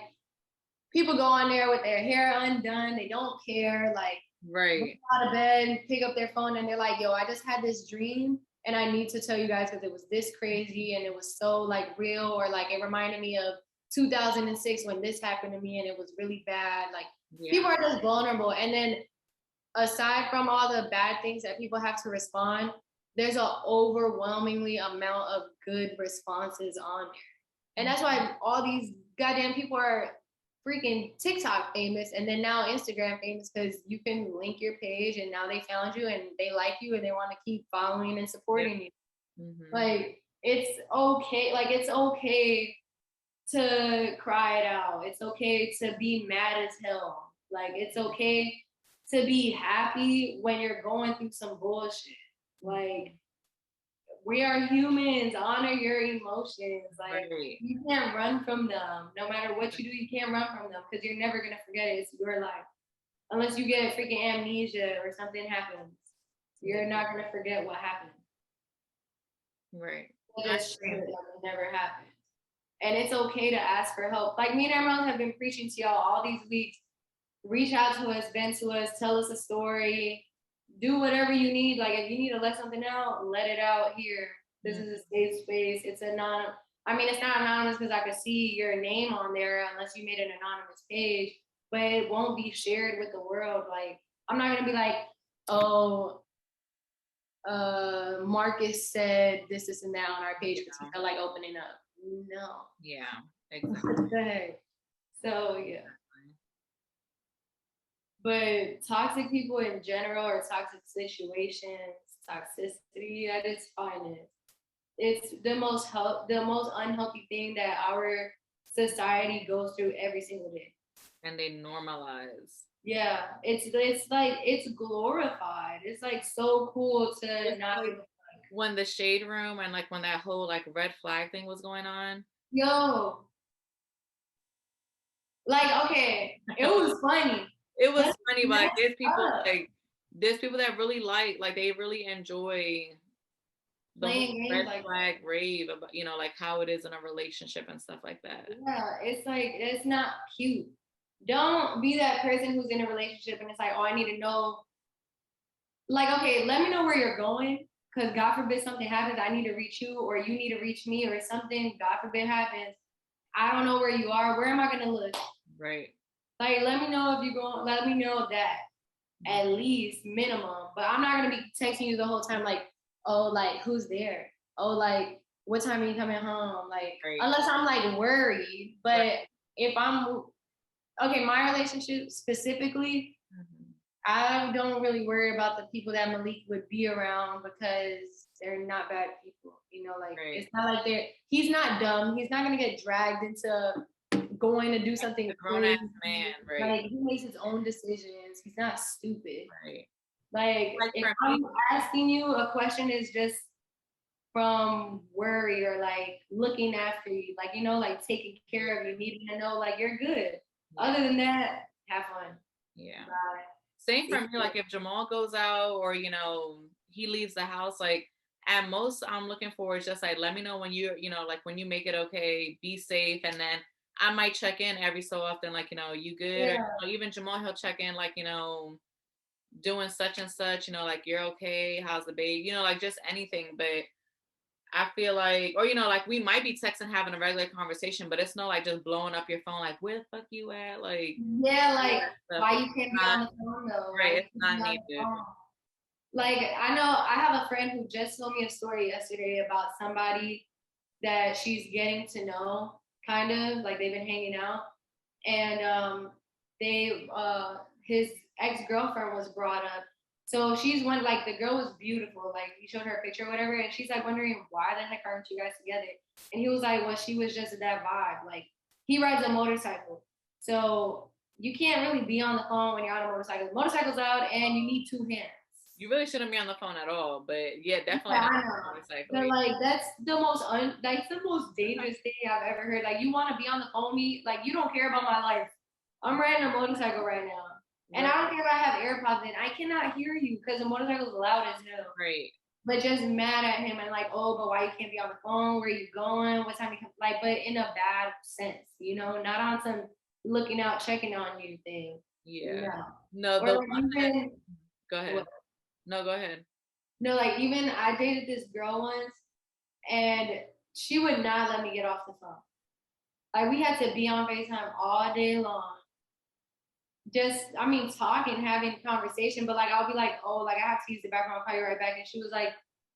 people go on there with their hair undone. They don't care. Like, get Right. out of bed, pick up their phone, and they're like, yo, I just had this dream. And I need to tell you guys because it was this crazy and it was so like real, or like it reminded me of 2006 when this happened to me and it was really bad. Like, people Yeah. are just vulnerable. And then aside from all the bad things that people have to respond, there's an overwhelmingly amount of good responses on there. And that's why all these goddamn people are freaking TikTok famous and then now Instagram famous, because you can link your page and now they found you and they like you and they want to keep following and Yeah. supporting you. Mm-hmm. Like it's okay. Like it's okay to cry it out. It's okay to be mad as hell. Like it's okay to be happy when you're going through some bullshit. Like we are humans. Honor your emotions. Like Right. you can't run from them. No matter what you do, you can't run from them because you're never gonna forget it. It's your life. Unless you get freaking amnesia or something happens, you're not gonna forget what happened. Right. It I just agree. like it never happened. And it's okay to ask for help. Like me and Emerald have been preaching to y'all all these weeks. Reach out to us, vent to us, tell us a story, do whatever you need. Like if you need to let something out, let it out here. This is a safe space. It's anonymous. I mean, it's not anonymous because I could see your name on there unless you made an anonymous page, but it won't be shared with the world. Like I'm not gonna be like, oh, Marcus said this, and that on our page because he felt like opening up. No. Yeah. Exactly. What the heck? So yeah. But toxic people in general or toxic situations, toxicity at its finest. It's the most unhealthy thing that our society goes through every single day. And they normalize. Yeah, it's like it's glorified. It's like so cool to It's not like give a fuck. when the shade room and like when that whole like red flag thing was going on. Yo, like okay, it was funny. It was But funny, but messed like up. there's people that really like they really enjoy the whole Playing games red like flag rave about, you know, like how it is in a relationship and stuff like that. yeah, it's like it's not cute. Don't be that person who's in a relationship and it's like, oh, I need to know. Like, okay, let me know where you're going, because God forbid something happens. I need to reach you, or you need to reach me, or something. God forbid happens. I don't know where you are. Where am I gonna look? Right. Like, let me know if you're going. Let me know that at least minimum. But I'm not gonna be texting you the whole time. Like, oh, like who's there? Oh, like what time are you coming home? Like, Right. unless I'm like worried. But Right. if I'm okay, my relationship specifically, I don't really worry about the people that Malik would be around because they're not bad people. You know, like Right. it's not like he's not dumb. He's not gonna get dragged into going to do something A grown ass crazy. man, right. Like he makes his own decisions. He's not stupid. Right. Like Like if for me, I'm asking you a question is just from worry or like looking after you, like you know, like taking care of you, needing to know like you're good. yeah. Other than that, have fun. Yeah. Bye. Same for me. Like if Jamal goes out or he leaves the house, like at most I'm looking for is just like let me know when like when you make it okay, be safe, and then I might check in every so often, like you good, or Yeah. even Jamal he'll check in like doing such and such, like you're okay, how's the baby, like just anything, but. I feel like, or like we might be texting, having a regular conversation, but it's no like just blowing up your phone, like where the fuck you at, like Yeah, all like that stuff. why It's you can't be not on the phone though? Why right. you It's can't not be on the needed. phone? Like I know I have a friend who just told me a story yesterday about somebody that she's getting to know, kind of like they've been hanging out, and they his ex-girlfriend was brought up. So she's one like the girl was beautiful, like he showed her a picture or whatever, and she's like wondering why the heck aren't you guys together? And he was like, well, she was just that vibe. Like he rides a motorcycle, so you can't really be on the phone when you're on a motorcycle. The motorcycle's out, and you need two hands. You really shouldn't be on the phone at all, but yeah, Yeah, definitely not I on know. a motorcycle. But like that's the most dangerous thing I've ever heard. Like you want to be on the phone, me like you don't care about my life. I'm riding a motorcycle right now, and Right, I don't care if I have AirPods in. I cannot hear you because the motorcycle's loud as hell. right. But just mad at him and like, oh, but why you can't be on the phone? Where you going? What time you come? Like, but in a bad sense, not on some looking out, checking on you thing. Yeah. No, No, or the like one that even go what? ahead. No, go ahead. No, like even I dated this girl once and she would not let me get off the phone. Like we had to be on FaceTime all day long. Just, I mean, talking, having conversation, but like I'll be like, oh, like I have to use the bathroom, I'll call you right back. And she was like,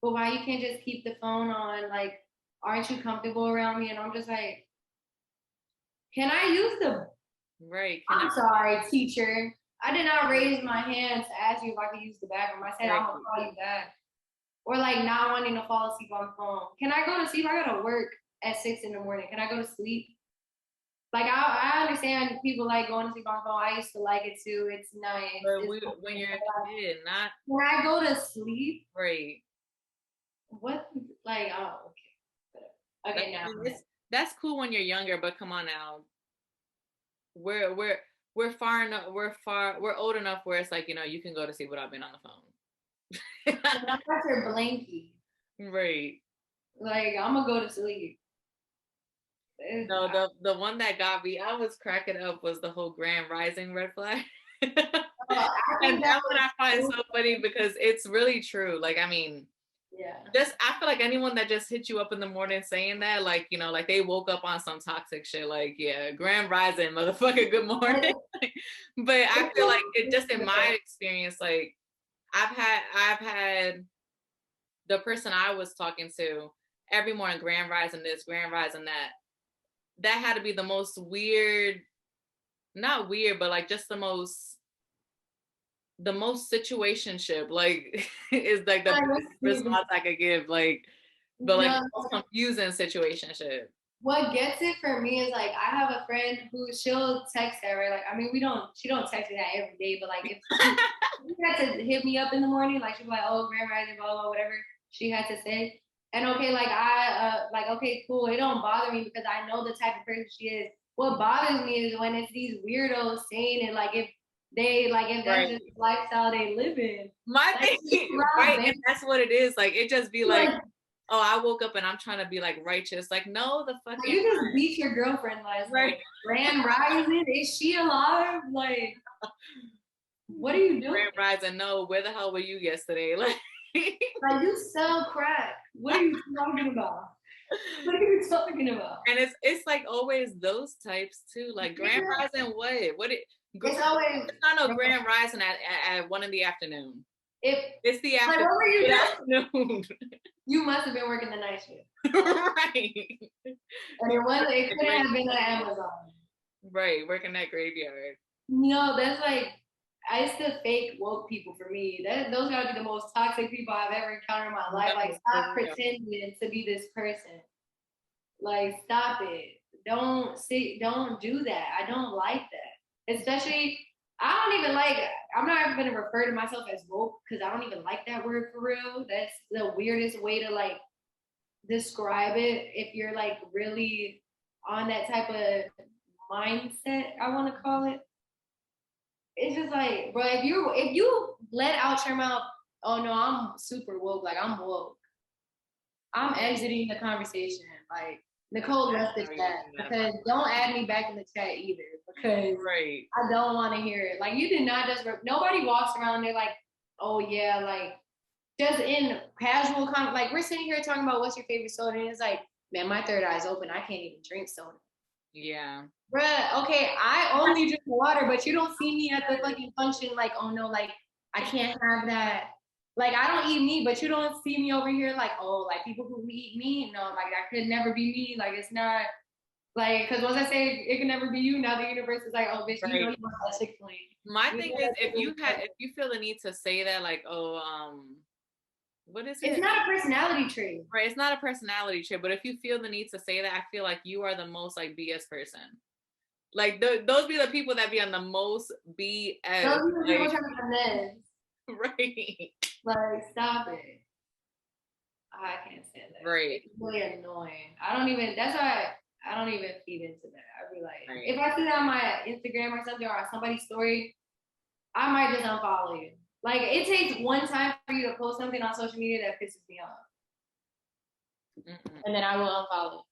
but why you can't just keep the phone on? Like, aren't you comfortable around me? And I'm just like, can I use the Right. Can I I'm sorry, teacher. I did not raise my hand to ask you if I could use the bathroom. I said right. I'm gonna call you back. Or like not wanting to fall asleep on the phone. Can I go to sleep? I gotta work at 6 in the morning. Can I go to sleep? Like I understand people like going to sleep on the phone. I used to like it too. It's nice. But It's when you're a kid, not Can I go to sleep? right. What like oh okay. That's, Okay now. that's cool when you're younger, but come on now. We're we're we're far enough. We're old enough where it's like you can go to sleep without being on the phone. I'm not your blankie. Right. Like I'm gonna go to sleep. No, the one that got me, I was cracking up, was the whole Grand Rising red flag. I And think that that one was I find so so funny because it's really true. Like, I mean, yeah. just I feel like anyone that just hit you up in the morning saying that, like, like they woke up on some toxic shit, like, yeah, Grand Rising, motherfucker, good morning. But I feel like it just in my experience, like I've had the person I was talking to every morning, Grand Rising this, Grand Rising that. That had to be the most weird, not weird, but like just the most situationship, like is like the best response I could give, like, but like No, the most confusing situationship. what gets it for me is like I have a friend who she'll text that right. Like I mean, she don't text me that every day, but like if she had to hit me up in the morning, like she'd be like, "Oh, Grand Rising, blah blah, whatever she had to say." And okay, like like okay, cool. It don't bother me because I know the type of person she is. What bothers me is when it's these weirdos saying it, like if that's Right. just the lifestyle they live in. My Like, thing, right? And that's what it is. Like it just be like, like oh, I woke up and I'm trying to be like righteous. Like, no, the fucking you just beat your girlfriend last right. night. Grand Rising, is she alive? Like, what are you doing? Grand Rising, no, where the hell were you yesterday? Like Like, you sell crack. What are you talking about? What are you talking about? and it's like always those types too. Like Grand Yeah. Rising, what it It's always it's not no Grand Rising at 1 in the afternoon. if It's the like what were you doing? afternoon. You must have been working the night shift. Right. And it couldn't have been at Amazon. Right, working that graveyard. No, that's like I used to fake woke people for me. Those gotta be the most toxic people I've ever encountered in my life. No, Like for stop real. pretending to be this person. Like, stop it. Don't do that. I don't like that. Especially, I don't even like, I'm not even going to refer to myself as woke because I don't even like that word for real. That's the weirdest way to like describe it if you're like really on that type of mindset, I want to call it. it's just like, bro, if you let out your mouth, oh no, I'm super woke, like I'm woke, I'm exiting the conversation. Like Nicole left the That's not even chat that because about don't add me back in the chat either because right. I don't want to hear it. Like you did not just nobody walks around and they're like, oh yeah, like just in casual like we're sitting here talking about what's your favorite soda and it's like, man, my third eye's open. I can't even drink soda. Yeah. Bruh, okay, I only drink water, but you don't see me at the fucking function like, oh no, like I can't have that. Like I don't eat meat, but you don't see me over here like, oh, like people who eat meat, no, like that could never be me. Like it's not like because once I say it can never be you, now the universe is like, oh bitch, you know Right. you want that 6 point. My thing is if you feel the need to say that, like, oh, what is It's it? not a personality trait. Right. It's not a personality trait, but if you feel the need to say that, I feel like you are the most like BS person. Like those be the people that be on the most BS. Those are the people Like, trying to finesse. right. Like, stop it. I can't stand that. Right. It's really annoying. I don't even, that's why I don't even feed into that. I be like, Right. if I see that on my Instagram or something or on somebody's story, I might just unfollow you. Like, it takes one time for you to post something on social media that pisses me off. Mm-mm. And then I will unfollow.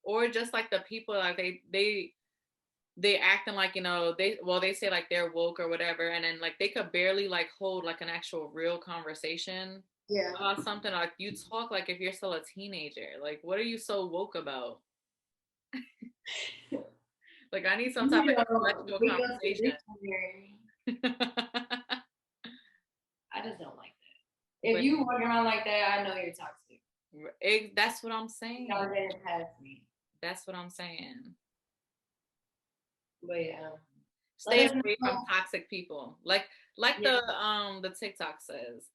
Or just like the people like they acting like, you know, they say like they're woke or whatever, and then like they could barely like hold like an actual real conversation Yeah. about something. Like you talk like if you're still a teenager. Like what are you so woke about? Like I need some type of intellectual Wake up to conversation. I just don't like that. If But you walk around like that, I know you're toxic. that's what I'm saying. Y'all getting past me. That's what I'm saying. But yeah. Stay away from toxic people. Like Yeah. the TikTok says,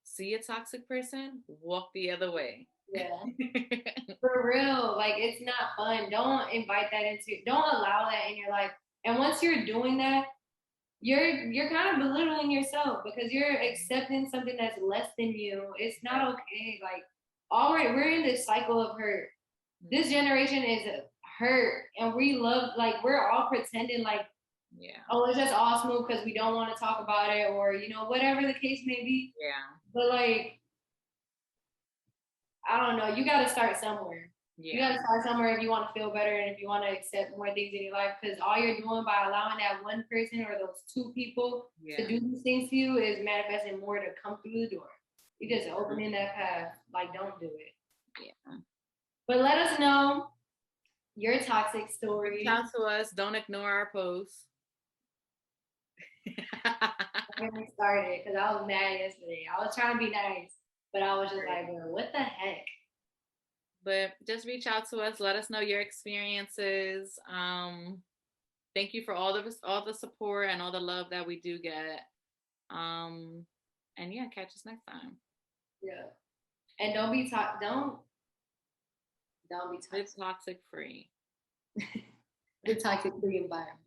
see a toxic person, walk the other way. Yeah. For real. Like it's not fun. Don't invite that into don't allow that in your life. And once you're doing that, you're kind of belittling yourself because you're accepting something that's less than you. It's not okay. Like all right, we're in this cycle of hurt. This generation is hurt and we love like we're all pretending like Yeah. oh it's just all smooth because we don't want to talk about it or you know whatever the case may be. Yeah. But like I don't know, you got to start somewhere. Yeah. You got to start somewhere if you want to feel better and if you want to accept more things in your life because all you're doing by allowing that one person or those two people to do these things to you is manifesting more to come through the door. You just opening that path. Like don't do it. Yeah. But let us know your toxic story. Reach out to us. Don't ignore our posts. I'm getting started because I was mad yesterday. I was trying to be nice, but I was just like, bro, what the heck? But just reach out to us. Let us know your experiences. Thank you for all the support and all the love that we do get. And yeah, catch us next time. Yeah. And don't be don't be toxic. Live toxic free. The toxic free environment.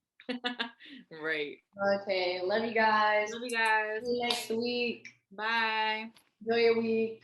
Right. Okay. Love you guys. Love you guys. See you next week. Bye. Enjoy your week.